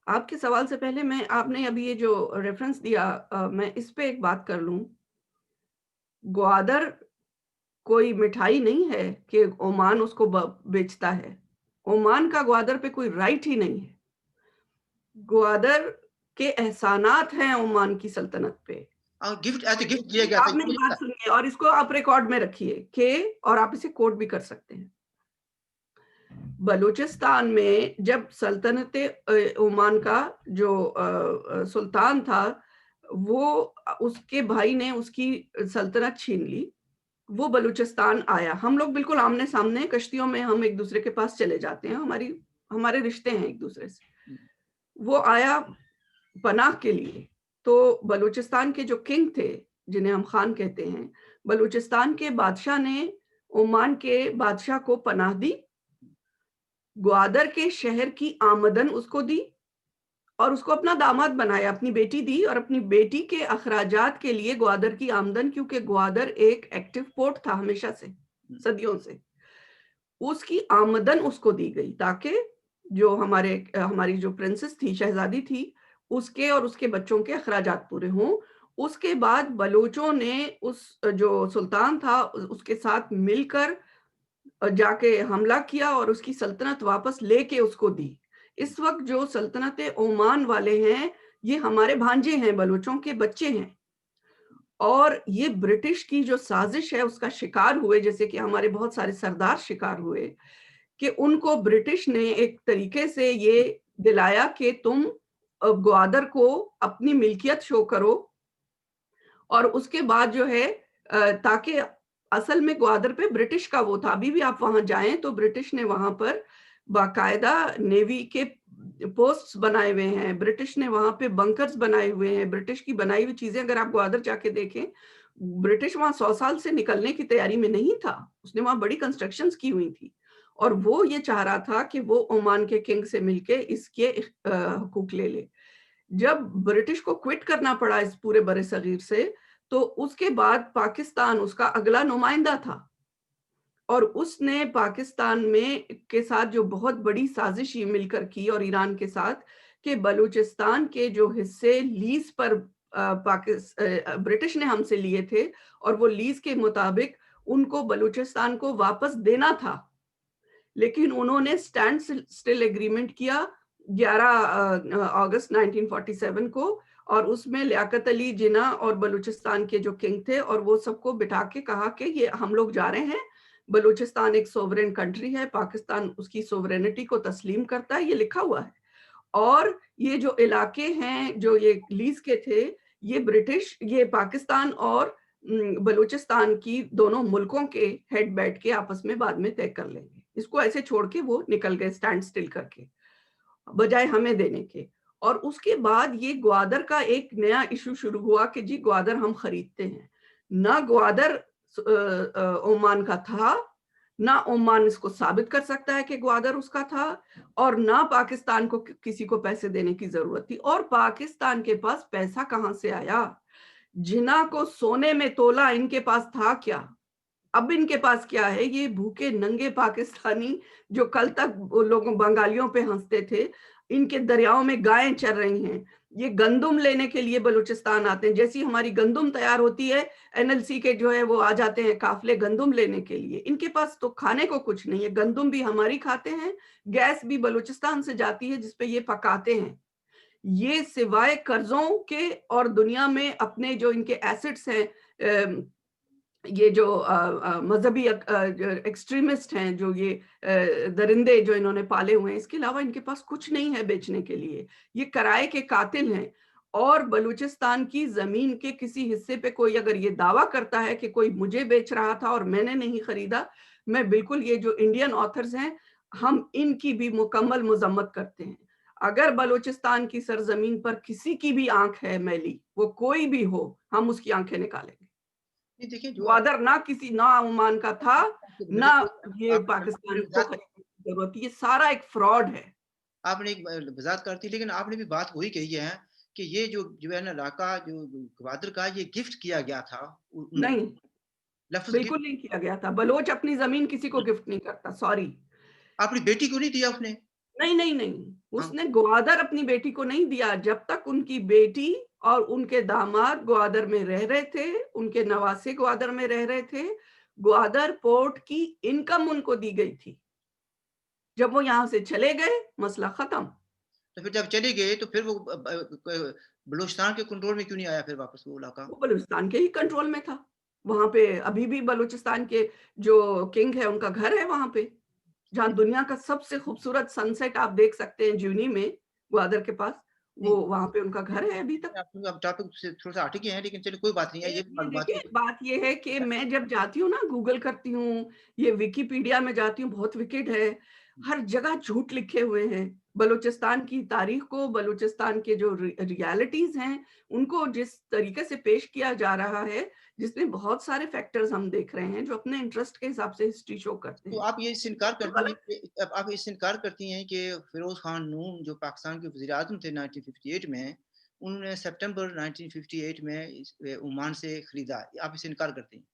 आपके सवाल से पहले मैं आपने अभी ये जो रेफ़रेंस दिया मैं इस पे एक बात कर लूँ। ग्वादर कोई मिठाई नहीं है कि ओमान उसको बेचता है। ओमान का ग्वादर पे कोई राइट ही नहीं है। ग्वादर के एहसानात हैं ओमान की सल्तनत पे। गिफ्ट एज़ और अ गिफ्ट दिया गया था, आप ये मेरी मुझे पता बात है। सुनिए और इसको आप रिकॉर्ड में रखिए कि और आप इसे कोट भी कर सकते हैं। बलूचिस्तान में जब सल्तनत ओमान का जो सुल्तान था, वो उसके भाई ने उसकी सल्तनत छीन ली। वो बलूचिस्तान आया। हम लोग बिल्कुल आमने-सामने कश्तियों में हम एक-दूसरे के पास चले जाते हैं, हमारे रिश्ते हैं एक-दूसरे से। वो आया पनाह के लिए। तो बलूचिस्तान के जो किंग थे, जिन्हें हम खान कहते हैं, बलूचिस्तान के बादशाह ने ओमान के बादशाह को पनाह दी, ग्वादर के शहर की आमदन उसको दी और उसको अपना दामाद बनाया, अपनी बेटी दी और अपनी बेटी के अखराजात के लिए ग्वादर की आमदन, क्योंकि ग्वादर एक एक्टिव पोर्ट था हमेशा से, सदियों से। उसकी आमदन उसको दी गई ताकि जो हमारी जो प्रिंसेस थी, शहज़ादी थी, उसके और उसके बच्चों के अखराजात पूरे हों। उसके बाद बलूचों ने उस जो सुल्तान था उसके साथ मिलकर जाके हमला किया और उसकी सल्तनत वापस लेके उसको दी। इस वक़्त जो सल्तनत ओमान वाले हैं, ये हमारे भांजे हैं, बलूचों के बच्चे हैं। और ये ब्रिटिश की जो साज़िश है उसका शिकार हुए, जैसे कि हमारे बहुत सारे सरदार शिकार हुए, कि उनको ब्रिटिश ने एक तरीके से ये दिलाया कि तुम ग्वादर को अपनी मिल्कियत शो करो और उसके बाद जो है ताकि असल में ग्वादर पे ब्रिटिश का वो था। अभी भी आप वहाँ जाएँ तो ब्रिटिश ने वहाँ पर बाकायदा नेवी के पोस्ट्स बनाए हुए हैं। ब्रिटिश ने वहाँ पे बंकर्स बनाए हुए हैं। ब्रिटिश की बनाई हुई चीज़ें अगर आप ग्वादर जाके देखें, ब्रिटिश वहाँ 100 साल से निकलने की तैयारी में नहीं था। उसने वहाँ बड़ी कंस्ट्रक्शंस की हुई थी और वो ये चाह रहा था कि वो ओमान के किंग से मिलके इसके हकूक ले ले। जब ब्रिटिश को क्विट करना पड़ा इस पूरे बरे-सगीर से, तो उसके बाद पाकिस्तान उसका अगला नुमाइंदा था और उसने पाकिस्तान में के साथ जो बहुत बड़ी साजिश ये मिलकर की और ईरान के साथ कि बलूचिस्तान के जो हिस्से लीज़ पर ब्रिटिश ने हमसे लिए थे और वो लीज़ के मुताबिक ان کو بلوچستان کو واپس دینا تھا، لیکن انہوں نے اسٹینڈ اسٹل ایگریمنٹ کیا 11 اگست 1947 کو، اور اس میں لیاقت علی جناح اور بلوچستان کے جو کنگ تھے اور وہ سب کو بٹھا کے کہا کہ یہ ہم لوگ جا رہے ہیں، بلوچستان ایک سوورن کنٹری ہے، پاکستان اس کی سوورینٹی کو تسلیم کرتا ہے، یہ لکھا ہوا ہے، اور یہ جو علاقے ہیں جو یہ لیز کے تھے، یہ برٹش، یہ پاکستان اور بلوچستان کی دونوں ملکوں کے ہیڈ بیٹھ کے آپس میں بعد میں طے کر لیں گے۔ اس کو ایسے چھوڑ کے وہ نکل گئے اسٹینڈ سٹل کر کے، بجائے ہمیں دینے کے۔ اور اس کے بعد یہ گوادر کا ایک نیا ایشو شروع ہوا کہ جی گوادر ہم خریدتے ہیں، نہ گوادر عمان کا تھا، نہ عمان اس کو ثابت کر سکتا ہے کہ گوادر اس کا تھا، اور نہ پاکستان کو کسی کو پیسے دینے کی ضرورت تھی۔ اور پاکستان کے پاس پیسہ کہاں سے آیا؟ جناح کو سونے میں تولا ان کے پاس تھا کیا؟ اب ان کے پاس کیا ہے؟ یہ بھوکے ننگے پاکستانی جو کل تک لوگوں بنگالیوں پہ ہنستے تھے، ان کے دریاؤں میں گائیں چر رہی ہیں، یہ گندم لینے کے لیے بلوچستان آتے ہیں، جیسی ہماری گندم تیار ہوتی ہے NLC کے جو ہے وہ آ جاتے ہیں قافلے گندم لینے کے لیے۔ ان کے پاس تو کھانے کو کچھ نہیں ہے، گندم بھی ہماری کھاتے ہیں، گیس بھی بلوچستان سے جاتی ہے جس پہ یہ پکاتے ہیں۔ یہ سوائے قرضوں کے اور دنیا میں اپنے جو ان کے ایسٹس ہیں، یہ جو مذہبی ایکسٹریمسٹ ہیں، جو یہ درندے جو انہوں نے پالے ہوئے ہیں، اس کے علاوہ ان کے پاس کچھ نہیں ہے بیچنے کے لیے۔ یہ کرائے کے قاتل ہیں، اور بلوچستان کی زمین کے کسی حصے پہ کوئی اگر یہ دعویٰ کرتا ہے کہ کوئی مجھے بیچ رہا تھا اور میں نے نہیں خریدا، میں بالکل، یہ جو انڈین آتھرز ہیں ہم ان کی بھی مکمل مذمت کرتے ہیں۔ اگر بلوچستان کی سرزمین پر کسی کی بھی آنکھ ہے میلی، وہ کوئی بھی ہو، ہم اس کی آنکھیں نکالیں گے۔ یہ دیکھیں جو گوادر نہ کسی، نہ عمان کا تھا، نہ یہ پاکستان کو خریدنے کی ضرورت، یہ سارا ایک فراڈ ہے۔ آپ نے ایک وضاحت کرتی، لیکن آپ نے بھی بات وہی کہی ہے کہ یہ جو ہے نا علاقہ جو گوادر کا، یہ گفٹ کیا گیا تھا۔ نہیں، لفظ بالکل نہیں کیا گیا تھا۔ بلوچ اپنی زمین کسی کو گفٹ نہیں کرتا، سوری۔ اپنی بیٹی کو نہیں دیا اس نے؟ نہیں نہیں نہیں، ہاں، اس نے گوادر اپنی بیٹی کو نہیں دیا، جب تک ان کی بیٹی اور ان کے داماد گوادر میں رہ رہے تھے، ان کے نواسے گوادر میں رہ رہے تھے، گوادر پورٹ کی انکم ان کو دی گئی تھی۔ جب وہ یہاں سے چلے گئے، مسئلہ ختم۔ تو پھر جب چلے گئے تو پھر وہ بلوچستان کے کنٹرول میں کیوں نہیں آیا پھر واپس وہ علاقہ؟ وہ بلوچستان کے ہی کنٹرول میں تھا، وہاں پہ ابھی بھی بلوچستان کے جو کنگ ہے ان کا گھر ہے وہاں پہ، جہاں دنیا کا سب سے خوبصورت سن سیٹ آپ دیکھ سکتے ہیں جونی میں، گوادر کے پاس، وہ وہاں پہ ان کا گھر ہے ابھی تک۔ اب ٹاپک سے تھوڑا سا ہٹ گئے ہیں، لیکن چلو کوئی بات نہیں ہے، یہ یہ معلومات دیکھیں، بات یہ ہے کہ میں جب جاتی ہوں نا، گوگل کرتی ہوں، یہ ویکیپیڈیا میں جاتی ہوں، بہت وکٹ ہے، ہر جگہ جھوٹ لکھے ہوئے ہیں۔ بلوچستان کی تاریخ کو، بلوچستان کے جو ریالٹیز ہیں ان کو جس طریقے سے پیش کیا جا رہا ہے، جس میں بہت سارے فیکٹرز ہم دیکھ رہے ہیں جو اپنے انٹرسٹ کے حساب سے ہسٹری شو کرتے تو ہیں، آپ یہ اس سے انکار تو کرتی ہیں غلط۔ کہ آپ اس سے انکار کرتی ہیں کہ فیروز خان نون جو پاکستان کے وزیر اعظم تھے 1958 میں، انہوں نے سپٹمبر 1958 میں عمان سے خریدا، آپ اس سے انکار کرتی ہیں؟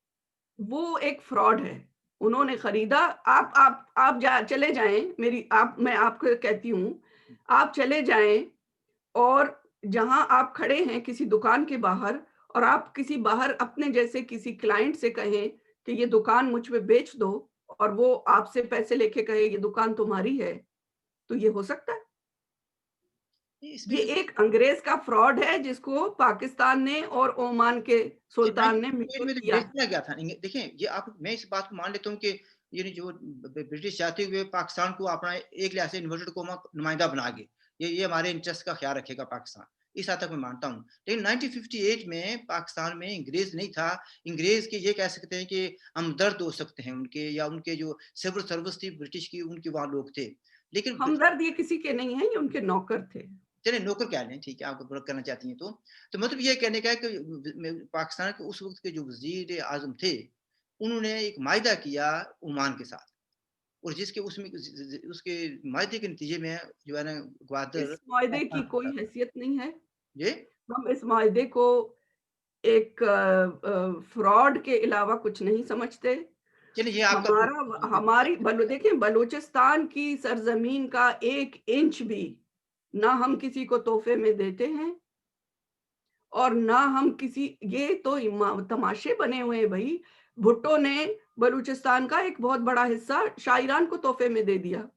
وہ ایک فراڈ ہے، انہوں نے خریدا۔ آپ چلے جائیں، میں آپ کو کہتی ہوں، آپ چلے جائیں اور جہاں آپ کھڑے ہیں کسی دکان کے باہر، اور آپ کسی باہر اپنے جیسے کسی کلائنٹ سے کہیں کہ یہ دکان مجھ پہ بیچ دو، اور وہ آپ سے پیسے لے کے کہے یہ دکان تمہاری ہے، تو یہ ہو سکتا ہے؟ اس میں یہ ایک انگریز کا فراڈ ہے جس کو پاکستان نے اور عمان کے سلطان نے مل 1958 کر میں تو کیا ہے۔ بیچنا گیا تھا، دیکھیں یہ میں اس بات کو مان لیتا ہوں کہ یعنی جو برٹش چاہتے ہوئے پاکستان کو اپنا ایک لحاظ سے انورٹڈ کوما نمائندہ بنا گئے، یہ ہمارے انٹرسٹ کا خیال رکھے گا پاکستان، اس حد تک میں مانتا ہوں، لیکن 1958 میں پاکستان میں انگریز نہیں تھا۔ انگریز کے یہ کہہ سکتے ہیں کہ ہم درد ہو سکتے ہیں ان کے، یا ان کے جو سول سروس تھی برٹش کی، ان کے وہاں لوگ تھے، لیکن ہمدرد یہ کسی کے نہیں ہیں، یہ ان کے نوکر تھے۔ چلے نوکر کیا لیں، ٹھیک ہے، آپ کو کرنا چاہتی ہیں تو مطلب یہ کہنے کا ہے کہ پاکستان کے اس وقت کے جو وزیر اعظم تھے، انہوں نے ایک معاہدہ کیا عمان کے ساتھ، اور جس کے اس کے معاہدے کے نتیجے میں جو ہے نا گوادر اس معاہدے کی کوئی حیثیت نہیں ہے، یہ ہم اس معاہدے کو ایک فراڈ کے علاوہ کچھ نہیں سمجھتے۔ چلیے یہ آپ کا دیکھیں، بلوچستان کی سرزمین کا ایک انچ بھی نہ ہم کسی کو تحفے میں دیتے ہیں، اور نہ ہم کسی، یہ تو تماشے بنے ہوئے ہیں بھائی۔ भुट्टो ने बलूचिस्तान का एक बहुत बड़ा हिस्सा शाह को तोहफे में दे दिया।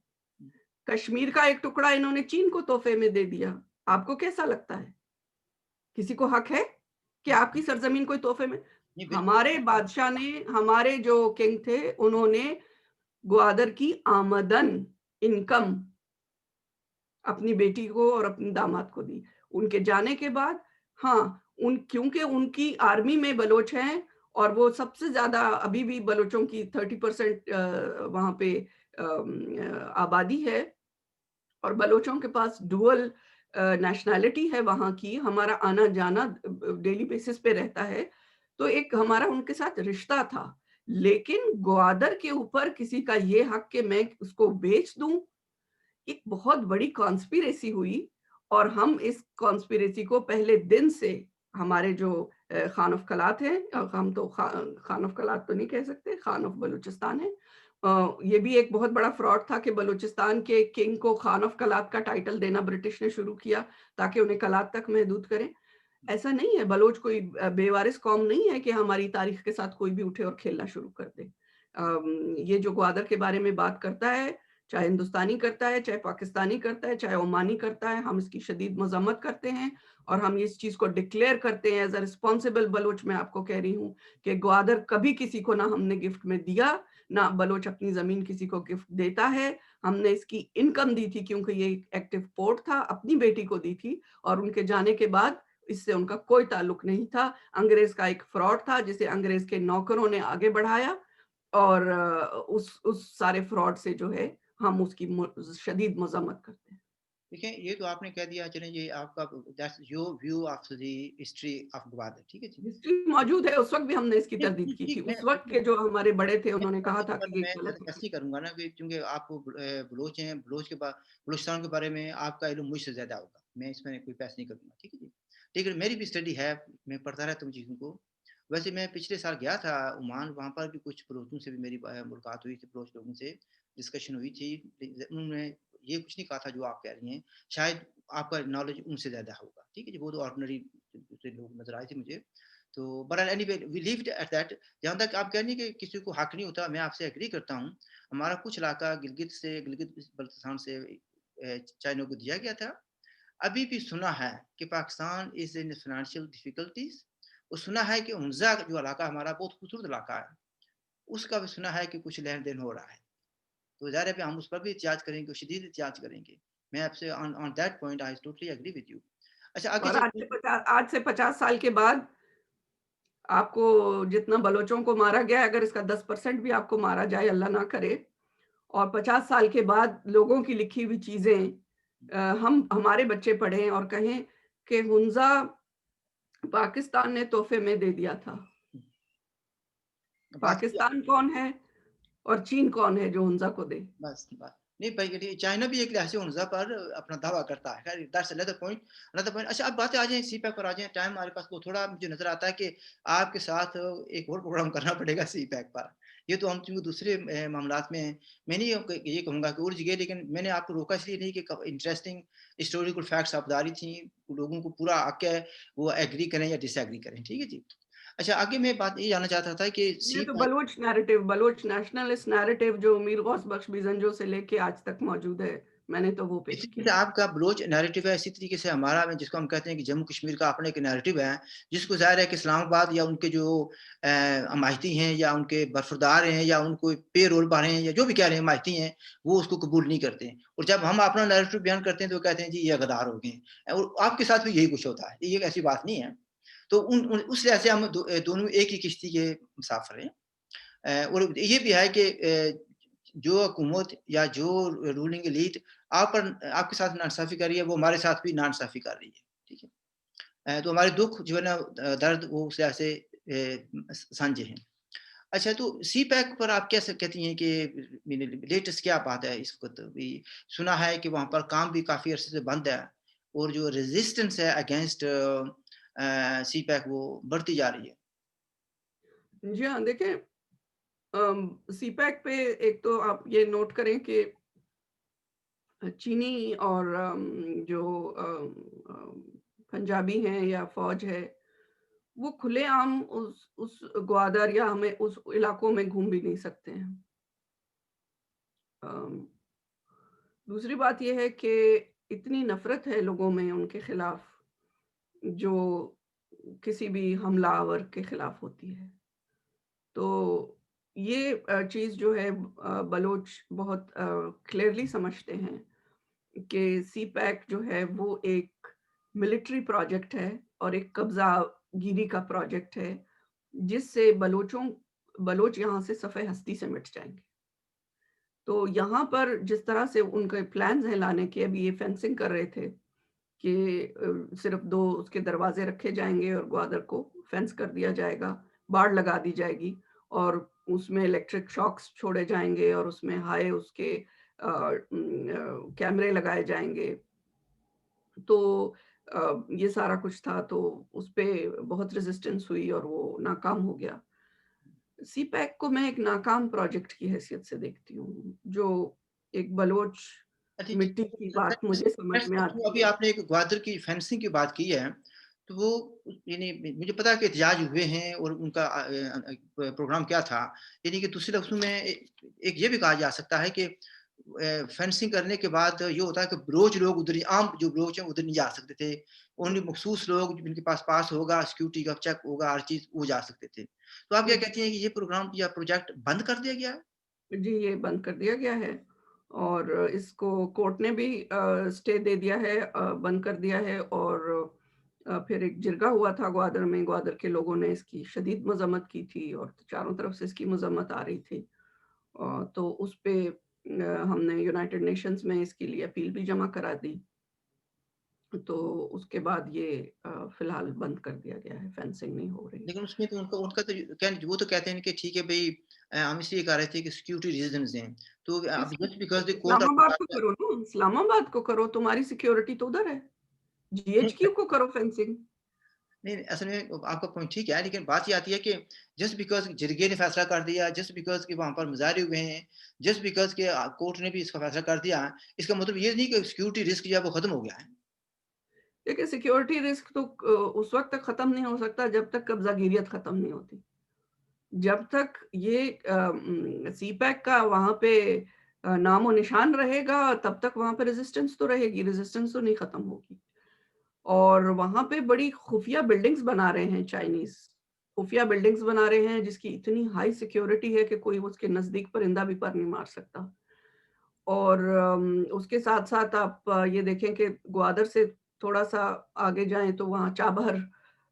कश्मीर का एक टुकड़ा इन्होंने चीन को तोहफे में दे दिया। आपको कैसा लगता है? किसी को हक है कि आपकी सरजमीन कोई तोहफे में? नहीं, बिल्कुल। हमारे बादशाह ने, हमारे जो किंग थे, उन्होंने ग्वादर की आमदन, इनकम अपनी बेटी को और अपने दामाद को दी। उनके जाने के बाद हाँ, क्योंकि उनकी आर्मी में बलोच हैं और वो सबसे ज़्यादा अभी भी बलोचों की 30% वहाँ पे आबादी है और बलोचों के पास डुअल नेशनैलिटी है वहाँ की, हमारा आना-जाना डेली बेसिस पे रहता है, तो एक हमारा उनके साथ रिश्ता था। लेकिन ग्वादर के ऊपर किसी का ये हक कि मैं उसको बेच दूँ, एक बहुत बड़ी कॉन्स्पिरेसी हुई और हम इस कॉन्स्पिरेसी को पहले दिन से हमारे जो खान ऑफ कलात हैं, हम तो खान ऑफ कलात तो नहीं कह सकते, खान ऑफ बलूचिस्तान है। ये भी एक बहुत बड़ा फ्रॉड था कि बलूचिस्तान के किंग को खान ऑफ कलात का टाइटल देना ब्रिटिश ने शुरू किया ताकि उन्हें कलात तक महदूद करें। ऐसा नहीं है, बलोच कोई बेवारिस कौम नहीं है कि हमारी तारीख के साथ कोई भी उठे और खेलना शुरू कर दे। ये जो ग्वादर के बारे में बात करता है, चाहे हिंदुस्तानी करता है, चाहे पाकिस्तानी करता है, चाहे ओमानी करता है, हम इसकी शदीद मज़म्मत करते हैं और हम इस चीज़ को डिक्लेयर करते हैं एज़ अ रिस्पॉन्सिबल बलोच। मैं आपको कह रही हूँ कि ग्वादर कभी किसी को ना हमने गिफ्ट में दिया, ना बलोच अपनी ज़मीन किसी को गिफ्ट देता है। हमने इसकी इनकम दी थी क्योंकि ये एक एक्टिव पोर्ट था, अपनी बेटी को दी थी और उनके जाने के बाद इससे उनका कोई ताल्लुक नहीं था। अंग्रेज़ का एक फ्रॉड था जिसे अंग्रेज़ के नौकरों ने आगे बढ़ाया और उस सारे फ्रॉड से जो है हम उसकी शदीद मज़म्मत करते हैं। देखिए, ये तो आपने कह दिया, चलें ये आपका, that's your view of the history of Gwadar, ठीक है जी। हिस्ट्री मौजूद है, उस वक़्त भी हमने इसकी नहीं, तरदीद ठीक की थी। ठीक, मैं उस वक़्त के जो हमारे बड़े थे उन्होंने कहा था कि ये मैं गलत ऐसे है। नहीं करूँगा ना, कि क्योंकि आप बलोच हैं, बलूचिस्तान के बारे में आपका इल्म मुझसे ज़्यादा होगा। मैं इसमें कोई बहस नहीं करूँगा, ठीक है जी। लेकिन मेरी भी स्टडी है, मैं पढ़ता रहता हूँ चीज़ों को। वैसे मैं पिछले साल गया था ओमान, वहाँ पर भी कुछ बलोचों से भी मेरी मुलाकात हुई थी, बलोच लोगों से डिस्कशन हुई थी। उन्होंने ये कुछ नहीं कहा था जो आप कह रही हैं। शायद आपका नॉलेज उनसे ज़्यादा होगा, ठीक है जी। वो तो ऑर्डिनरी दूसरे लोग नज़र आए थे मुझे। तो बहरहाल anyway we lived at that. जहाँ तक आप कह रही हैं कि किसी को हक नहीं होता, मैं आपसे एग्री करता हूँ। हमारा कुछ इलाका गिलगित बल्तिस्तान से चाइना को दिया गया था। अभी भी सुना है कि Pakistan is in financial difficulties, और सुना है कि हुंज़ा जो इलाका हमारा बहुत खूबसूरत इलाका है, उसका भी सुना है कि कुछ लेन-देन हो रहा है। तो ज़ाहिर है कि हम उस पर भी एहतियाज करेंगे, शदीद एहतियाज करेंगे। मैं आपसे on on that point I totally agree with you. अच्छा, आगे और चलते हैं। आज से 50 साल के बाद आपको जितना बलोचों को मारा गया है, अगर इसका 10% भी आपको मारा जाए, अल्लाह ना करे, और 50 साल के बाद लोगों की लिखी हुई चीज़ें हम हमारे बच्चे पढ़ें और कहें कि हुंज़ा पाकिस्तान ने तोहफ़े में दे दिया था। बात पाकिस्तान कौन है और चीन कौन है जो हुंज़ा को दे? बस बात नहीं भाई, ये चाइना भी एक लिहाज से हुनज़ा पर अपना दावा करता है। खैर that's another point, another point. अच्छा, अब बातें आ जाएँ सीपैक पर आ जाएँ, टाइम हमारे पास तो थोड़ा मुझे नज़र आता है कि आपके साथ एक और प्रोग्राम करना पड़ेगा सीपैक पर। ये तो हम चूँकि दूसरे मामलात में हैं, मैं नहीं ये कहूँगा कि उलझ गए, लेकिन मैंने आपको रोका इसलिए नहीं कि इंटरेस्टिंग हिस्टोरिकल फैक्ट्स आप बता रही थीं, लोगों को पूरा हक है, वो एग्री करें या डिसएग्री करें, ठीक है जी। अच्छा, आगे मैं बात ये जानना चाहता था कि ये तो CPEC, Baloch narrative, Baloch nationalist narrative जो मीर गौस बख्श बिज़ंजो से लेके आज तक मौजूद है, मैंने तो वो इसी पेश तरीके से किया है। आपका बलोच नैरेटिव है, इसी तरीके से हमारा में जिसको हम कहते हैं कि जम्मू कश्मीर का अपना एक नैरेटिव है, जिसको ज़ाहिर है कि इस्लामाबाद या उनके जो हमायती हैं या उनके बरफदार हैं या उनको पे रोल पा रहे हैं या जो भी कह रहे हैं हमायती हैं, वो उसको कबूल नहीं करते हैं। और जब हम अपना नैरेटिव बयान करते हैं तो वो कहते हैं जी ये गद्दार हो गए हैं, और आपके साथ भी यही कुछ होता है, ये एक ऐसी बात नहीं है। तो उस लिहाज से हम दोनों एक ही किश्ती के मुसाफिर हैं। और ये भी है कि जो हुकूमत या जो रूलिंग एलीट आपके साथ नाइंसाफ़ी कर रही है, वो हमारे साथ भी नाइंसाफ़ी कर रही है, ठीक है? तो हमारे दुःख जो है ना, दर्द वो उस लिहाज से साझे हैं। अच्छा, तो सीपैक पर आप कैसे कहती हैं कि लेटेस्ट क्या बात है इस वक़्त? भी सुना है कि वहाँ पर काम भी काफ़ी अरसे से बंद है, और जो रेज़िस्टेंस है अगेंस्ट सीपैक वो बढ़ती जा रही है। जी हाँ, देखिए सीपैक पे एक तो आप ये नोट करें कि चीनी और जो पंजाबी हैं या फ़ौज है, وہ کھلے عام اس گوادر یا ہمیں اس علاقوں میں گھوم بھی نہیں سکتے ہیں. ام، دوسری بات یہ ہے کہ اتنی نفرت ہے لوگوں میں ان کے خلاف جو کسی بھی حملہ آور کے خلاف ہوتی ہے. تو یہ چیز جو ہے بلوچ بہت کلیئرلی سمجھتے ہیں کہ سی پیک جو ہے وہ ایک ملٹری پروجیکٹ ہے اور ایک قبضہ گیری کا پروجیکٹ ہے جس سے بلوچ یہاں سے صفحہ ہستی سے مٹ جائیں گے. تو یہاں پر جس طرح سے ان کے پلانز ہیں لانے کے، ابھی یہ فینسنگ کر رہے تھے کہ صرف 2 اس کے دروازے رکھے جائیں گے اور گوادر کو فینس کر دیا جائے گا، باڑ لگا دی جائے گی اور اس میں الیکٹرک شاکس چھوڑے جائیں گے اور اس میں ہائی اس کے کیمرے لگائے جائیں گے. تو یہ سارا کچھ تھا، تو اس پہ بہت ریزسٹنس ہوئی اور وہ ناکام ہو گیا. سی پیک کو میں ایک ناکام پروجیکٹ کی حیثیت سے دیکھتی ہوں، جو ایک بلوچ اچھا مٹی کی بات مجھے سمجھ میں آتی ابھی ہے. آپ نے ایک گوادر کی فینسنگ کی بات کی ہے، تو وہ یعنی مجھے پتا کہ احتجاج ہوئے ہیں اور ان کا پروگرام کیا تھا. یعنی کہ دوسرے لفظوں میں ایک یہ بھی کہا جا سکتا ہے کہ فینسنگ کرنے کے بعد یہ ہوتا ہے کہ بلوچ لوگ ادھر، عام جو بلوچ ہیں ادھر نہیں جا سکتے تھے. اونلی مخصوص لوگ جن کے پاس ہوگا، سیکورٹی کا چیک ہوگا، ہر چیز، وہ جا سکتے تھے. تو آپ کیا کہتے ہیں کہ یہ پروگرام یا پروجیکٹ بند کر دیا گیا ہے؟ جی، یہ بند کر دیا گیا ہے اور اس کو کورٹ نے بھی اسٹے دے دیا ہے، بند کر دیا ہے. اور پھر ایک جرگہ ہوا تھا گوادر میں، گوادر کے لوگوں نے اس کی شدید مذمت کی تھی اور چاروں طرف سے اس کی مذمت آ رہی تھی. تو اس پہ ہم نے یونائٹڈ نیشنز میں اس کے لیے اپیل بھی جمع کرا دی. تو اس کے بعد یہ فی الحال بند کر دیا گیا ہے، فینسنگ نہیں ہو رہی. لیکن اس میں تو ان کا تو وہ تو کہتے ہیں کہ ٹھیک ہے بھائی، ہم اس لیے کہہ رہے تھے کہ سیکورٹی ریزنز ہیں. تو اب just because the court Islam of آباد کو کرو نا، اسلام آباد کو کرو، تمہاری سیکیورٹی تو ادھر ہے. جی ایچ کیو کو کرو فینسنگ. نہیں، اصل میں آپ کا پوائنٹ ٹھیک ہے، لیکن بات یہ آتی ہے کہ جسٹ بیکاز جرگے نے فیصلہ کر دیا، جسٹ بیکاز کہ وہاں پر مظاہرے ہوئے ہیں، جسٹ بیکاز کہ کورٹ نے بھی اس کا فیصلہ کر دیا، اس کا مطلب یہ نہیں کہ سیکورٹی رسک جو ہے وہ ختم ہو گیا ہے. دیکھیں سیکیورٹی رسک تو اس وقت تک ختم نہیں ہو سکتا جب تک قبضہ گیریت ختم نہیں ہوتی. جب تک یہ سی پیک کا وہاں پہ نام و نشان رہے گا تب تک وہاں پہ ریزسٹنس تو رہے گی، ریزسٹنس تو نہیں ختم ہوگی. اور وہاں پہ بڑی خفیہ بلڈنگز بنا رہے ہیں چائنیز، خفیہ بلڈنگز بنا رہے ہیں جس کی اتنی ہائی سیکیورٹی ہے کہ کوئی اس کے نزدیک پرندہ بھی پر نہیں مار سکتا. اور اس کے ساتھ ساتھ آپ یہ دیکھیں کہ گوادر سے تھوڑا سا آگے جائیں تو وہاں چابہر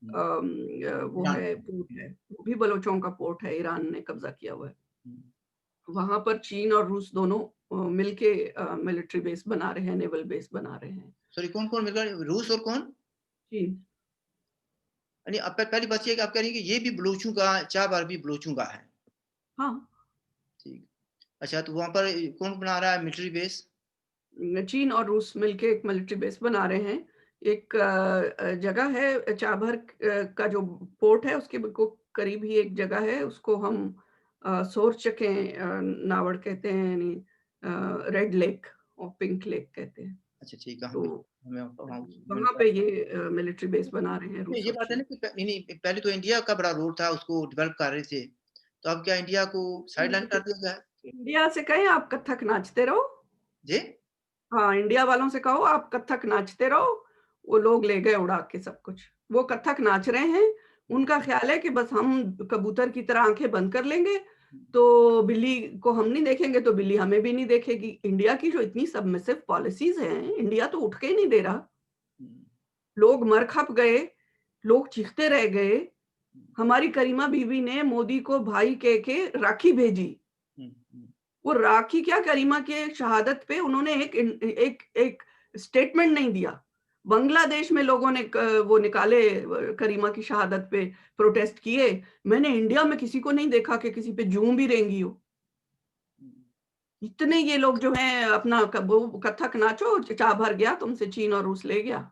وہ ہے، پورٹ ہے، وہ بھی بلوچوں کا پورٹ ہے، ایران نے قبضہ کیا ہوا ہے. وہاں پر چین اور روس دونوں مل کے ملٹری بیس بنا رہے ہیں، نیول بیس بنا رہے ہیں. سوری، کون مل کر؟ روس اور کون؟ چین. یعنی اب پہلی بات یہ ہے کہ آپ کہہ رہی ہیں کہ یہ بھی بلوچوں کا، چابہار بھی بلوچوں کا ہے. ہاں، ٹھیک. اچھا، تو وہاں پر کون بنا رہا ہے ملٹری بیس؟ چین اور روس مل کے ایک ملٹری بیس بنا رہے ہیں. ایک جگہ ہے چابہر کا جو پورٹ ہے اس کے قریب ہی ایک جگہ ہے، اس کو ہم سور چکیں ناوڑ کہتے ہیں، یعنی ریڈ لیک اور پنک لیک کہتے ہیں. اچھا ٹھیک ہے. تو ہمیں وہاں پہ یہ ملٹری بیس بنا رہے ہیں روس یہ اور بات ہے چین. نا کہ پہلے تو انڈیا کا بڑا رول تھا، اس کو ڈیولپ کر رہے تھے، تو اب کیا انڈیا کو سائڈ لائن کر دیا گیا ہے؟ انڈیا سے کہیں آپ کتھک ناچتے رہو. جی ہاں، انڈیا والوں سے کہو آپ کتھک ناچتے رہو، وہ لوگ لے گئے اڑا کے سب کچھ. وہ کتھک ناچ رہے ہیں، ان کا خیال ہے کہ بس ہم کبوتر کی طرح آنکھیں بند کر لیں گے تو بلی کو ہم نہیں دیکھیں گے تو بلی ہمیں بھی نہیں دیکھے گی. انڈیا کی جو اتنی سبمسو پالیسیز ہیں، انڈیا تو اٹھ کے ہی نہیں دے رہا. لوگ مر کھپ گئے، لوگ چیختے رہ گئے. ہماری کریمہ بیوی نے مودی کو بھائی کہہ کے راکھی بھیجی. وہ راکھی کیا، کریمہ کے شہادت پہ انہوں نے ایک سٹیٹمنٹ نہیں دیا. بنگلہ دیش میں لوگوں نے وہ نکالے کریمہ کی شہادت پہ پروٹیسٹ کیے. میں نے انڈیا میں کسی کو نہیں دیکھا کہ کسی پہ جوں بھی رینگی ہو. اتنے یہ لوگ جو ہیں اپنا کتھک ناچو، چابہر گیا تم سے، چین اور روس لے گیا.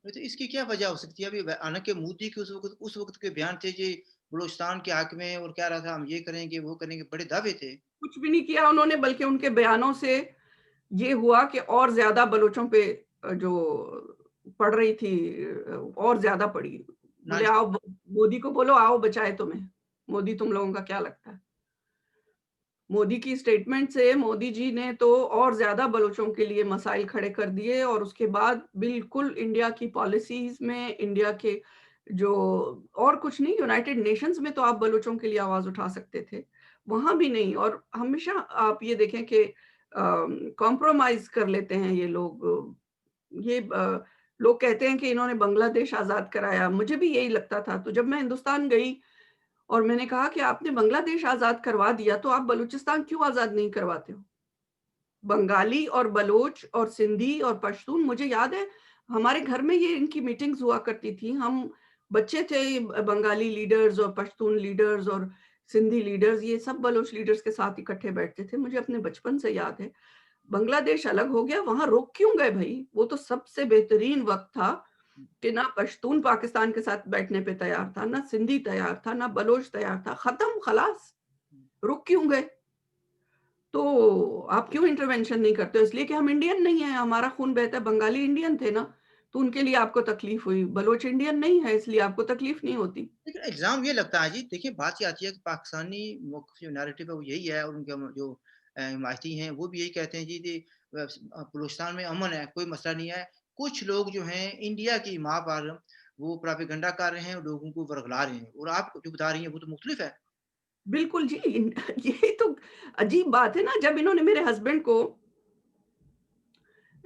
تو اس کی کیا وجہ ہو سکتی ہے؟ ابھی حالانکہ مودی کے اس وقت کے بیان تھے کہ بلوچستان کے حق میں، اور کہہ رہا تھا ہم یہ کریں گے وہ کریں گے، بڑے دعوے تھے. کچھ بھی نہیں کیا انہوں نے، بلکہ ان کے بیانوں سے یہ ہوا کہ اور زیادہ بلوچوں پہ جو پڑ رہی تھی اور زیادہ پڑی. not बोले आओ मोदी को बोलो आओ बचाए तुम्हें। मोदी तुम लोगों का क्या लगता है? मोदी की स्टेटमेंट से मोदी जी ने तो और ज़्यादा बलोचों के लिए मसाइल खड़े कर दिए और उसके बाद बिल्कुल इंडिया की पॉलिसीज़ में, इंडिया के जो और कुछ नहीं, यूनाइटेड नेशंस में तो आप बलोचों के लिए आवाज़ उठा सकते थे, वहाँ भी नहीं। और हमेशा आप ये देखें कि कॉम्प्रोमाइज़ कर लेते हैं ये लोग। लोग कहते हैं कि इन्होंने बांग्लादेश आज़ाद कराया, मुझे भी यही लगता था। तो जब मैं हिंदुस्तान गई और मैंने कहा कि आपने बांग्लादेश आज़ाद करवा दिया, तो आप बलूचिस्तान क्यों आज़ाद नहीं करवाते हो? बंगाली और बलोच और सिंधी और पश्तून, मुझे याद है हमारे घर में ये इनकी मीटिंग्स हुआ करती थी। हम बच्चे थे, बंगाली लीडर्स और पश्तून लीडर्स और सिंधी लीडर्स, ये सब बलोच लीडर्स के साथ इकट्ठे बैठते थे। मुझे अपने बचपन से याद है। बांग्लादेश अलग हो गया, वहाँ रोक क्यों गए भई? वो तो सबसे बेहतरीन वक़्त था कि ना पश्तून पाकिस्तान के साथ बैठने पे तैयार था, ना सिंधी तैयार था, ना बलोच तैयार था। खत्म, खलास। रुक क्यों गए? तो आप क्यों इंटरवेंशन नहीं करते हो? इसलिए कि हम इंडियन नहीं हैं, हमारा खून बहता है। बंगाली इंडियन थे ना, तो उनके लिए आपको तकलीफ हुई। बलोच इंडियन नहीं है, इसलिए आपको तकलीफ नहीं होती। लेकिन इल्ज़ाम ये लगता है जी, देखिए बात ये आती है कि पाकिस्तानी मौक़िफ़ जो नैरेटिव है वो यही है, और उनके जो हिमायती हैं वो भी यही कहते हैं जी कि बलूचिस्तान में अमन है, कोई मसला नहीं है। कुछ लोग जो हैं इंडिया की माँ पर वो प्रोपेगेंडा कर रहे हैं और लोगों को वर्गला रहे हैं, और आप जो बता रही हैं वो तो मुख़्तलिफ़ है। बिल्कुल जी, यही तो अजीब बात है ना, जब इन्होंने मेरे हस्बैंड को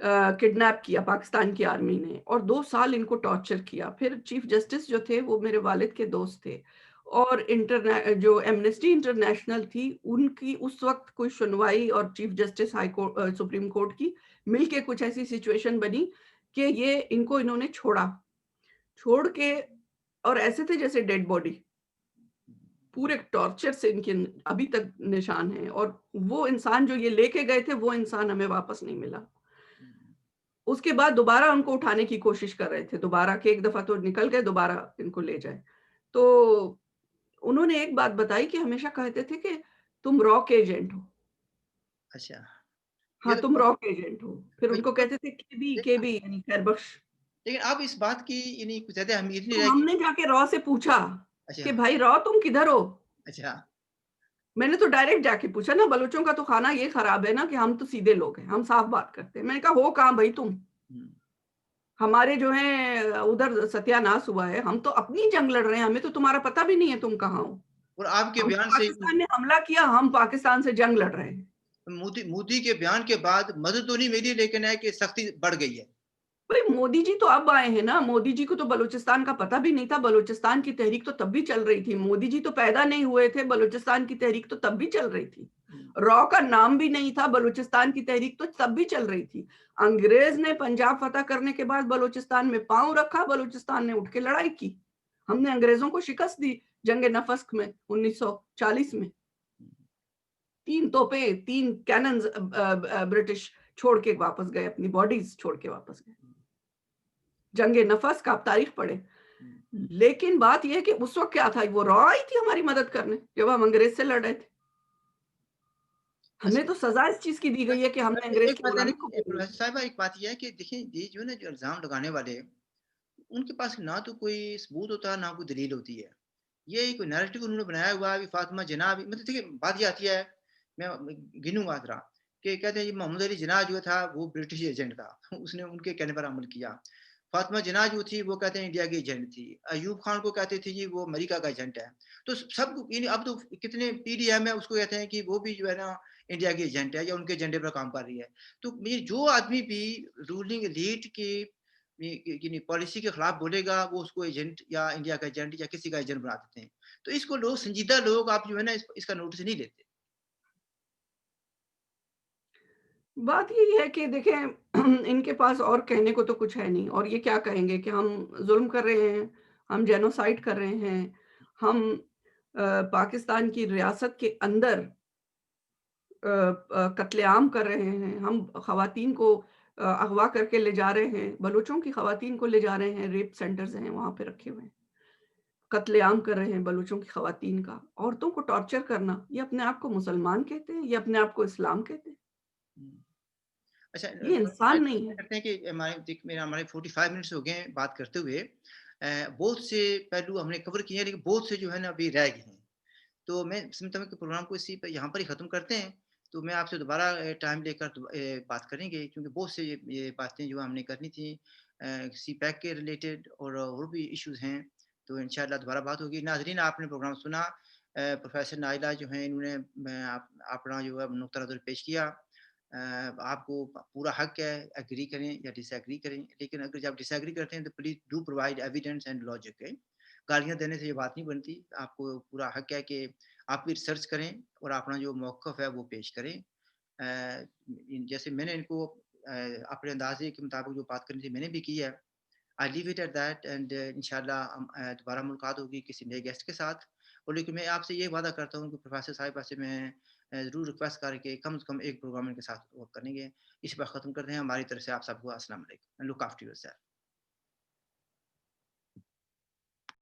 किडनैप किया पाकिस्तान की आर्मी ने और 2 साल इनको टॉर्चर किया। फिर चीफ जस्टिस जो थे वो मेरे वालिद के दोस्त थे और जो एमनेस्टी इंटरनेशनल थी उनकी उस वक़्त कोई सुनवाई और चीफ जस्टिस सुप्रीम कोर्ट की मिलके कुछ ऐसी सिचुएशन बनी कि ये इन्होंने छोड़ा। छोड़ के और ऐसे थे जैसे डेड बॉडी। पूरे टॉर्चर से इनके अभी तक निशान हैं और वो इंसान जो ये लेके गए थे वो इंसान हमें वापस नहीं मिला। उसके बाद दोबारा उनको उठाने की कोशिश कर रहे थे, दोबारा कि एक दफ़ा तो निकल गए, दोबारा इनको ले जाएँ। तो उन्होंने एक बात बताई कि हमेशा कहते थे कि तुम रॉक एजेंट हो। अच्छा, ये हाँ, तो तुम बहुत रॉक एजेंट हो। फिर वही उनको तो कहते थे केबी लेकिन केबी यानी खैरबख्श। लेकिन अब इस बात की यानी कुछ ज़्यादा अहमियत नहीं तो रहेगी। हमने जाके रॉ से पूछा अच्छा, कि भाई रॉ तुम किधर हो? अच्छा। मैंने तो डायरेक्ट जाके पूछा ना, बलूचों का तो खाना ये खराब है ना कि हम तो सीधे लोग हैं, हम साफ बात करते हैं। मैंने कहा हो कहाँ भई तुम? हुँ, हमारे जो हैं उधर सत्यानाश हुआ है, हम तो अपनी जंग लड़ रहे हैं, हमें तो तुम्हारा पता भी नहीं है तुम कहाँ हो। और आपके हम तो बयान से पाकिस्तान ने हमला किया, हम पाकिस्तान से जंग लड़ रहे हैं। मोदी मोदी के बयान के बाद मदद तो नहीं मिली, लेकिन है कि सख्ती बढ़ गई है। भाई मोदी जी तो अब आए हैं ना, मोदी जी को तो बलूचिस्तान का पता भी नहीं था, बलूचिस्तान की तहरीक तो तब भी चल रही थी। मोदी जी तो पैदा नहीं हुए थे, बलूचिस्तान की तहरीक तो तब भी चल रही थी। हुँ, रॉ का नाम भी नहीं था, बलूचिस्तान की तहरीक तो तब भी चल रही थी। अंग्रेज ने पंजाब फतह करने के बाद बलूचिस्तान में पाँव रखा, बलूचिस्तान ने उठ के लड़ाई की। हमने अंग्रेजों को शिकस्त दी जंग नफस्क में 1940 में। 3 तोपें, 3 कैनन्स ब्रिटिश छोड़ के वापस गए, अपनी बॉडीज़ छोड़ के वापस गए। जंग नफस का आप तारीख पढ़े। हुँ। लेकिन बात ये है कि उस वक़्त क्या था, वो रॉ आई थी हमारी मदद करने, जब हम अंग्रेज़ से लड़ रहे थे। हमें अच्छा, तो सज़ा इस चीज़ की दी गई है कि हमने वैसे अंग्रेज़ एक की बात है ना गुलामी कि कबूल नहीं प्रोफ़ेसर की। साहिबा, एक बात ये है कि देखिए ये जो है ना, जो इल्ज़ाम लगाने वाले, उनके पास ना तो कोई सबूत होता है, ना कोई दलील होती है। ये एक नैरेटिव उन्होंने बनाया हुआ है कि फातिमा जिन्ना भी, मतलब देखिए बात ये आती है, मैं गिनूँगा ज़रा, कि कहते हैं ये मोहम्मद अली जिन्ना जो था वो ब्रिटिश एजेंट था। उसने उनके कहने पर अमल किया। फातिमा जिन्ना जो थी वो कहते हैं इंडिया की एजेंट थी। अयूब खान को कहते थे जी वो अमेरिका का एजेंट है। तो सब यानी अब तो कितने पीडीएम है उसको कहते हैं कि वो भी जो है ना इंडिया की एजेंट है या उनके एजेंडे पर काम कर रही है। तो ये जो आदमी भी रूलिंग एलीट की यानी पॉलिसी के खिलाफ बोलेगा, वो उसको एजेंट या इंडिया का एजेंट या किसी का एजेंट बना देते हैं। तो इसको लोग, संजीदा लोग, आप जो है ना इसका नोटिस नहीं लेते। बात यही है कि देखें इनके पास और कहने को तो कुछ है नहीं और ये क्या कहेंगे कि हम ज़ुल्म कर रहे हैं, हम जेनोसाइड कर रहे हैं, हम पाकिस्तान की रियासत के अंदर कत्लेआम कर रहे हैं, हम ख़वातीन को अगवा करके ले जा रहे हैं, बलूचों की ख़वातीन को ले जा रहे हैं, रेप सेंटर्स हैं वहाँ पे रखे हुए हैं। कत्लेआम कर रहे हैं बलूचों की ख़वातीन का, औरतों को टॉर्चर करना, ये अपने आप को मुसलमान कहते हैं, ये अपने आप को इस्लाम कहते हैं। हुँ। अच्छा, ये ऐसा इंसान नहीं है। करते हैं कि हमारे 45 मिनट्स हो गए हैं बात करते हुए। बहुत से पहलू हमने कवर किए हैं, लेकिन बहुत से जो है ना अभी रह गए हैं। तो मैं समझता हूँ कि प्रोग्राम को इसी पे यहाँ पर ही ख़त्म करते हैं। तो मैं आपसे दोबारा टाइम लेकर बात करेंगे, क्योंकि बहुत से ये बातें जो हमने करनी थी सीपैक के रिलेटेड और भी इश्यूज़ हैं। तो इंशाअल्लाह दोबारा बात होगी। नाज़रीन, आपने प्रोग्राम सुना। प्रोफ़ेसर नाइला जो हैं इन्होंने अपना जो है नुक्ता नज़र पेश किया। आपको पूरा हक है एग्री करें या डिसएग्री करें, लेकिन अगर जब डिसएग्री करते हैं तो please do provide evidence and logic. गालियाँ देने से ये बात नहीं बनती। आपको पूरा हक है कि आप भी रिसर्च करें और अपना जो मौक़िफ़ है वो पेश करें। जैसे मैंने इनको अपने अंदाज़े के मुताबिक जो बात करनी थी मैंने भी की है। I leave it at that and इंशाअल्लाह दोबारा मुलाकात होगी किसी नए गेस्ट के साथ। और लेकिन मैं आपसे ये वादा करता हूँ कि प्रोफ़ेसर साहिबा से मैं ज़रूर रिक्वेस्ट करके कम से कम एक प्रोग्राम इनके साथ वो करेंगे। इस बार ख़त्म करते हैं। हमारी तरफ से आप सबको अस्सलाम वालेकुम। Look after yourself.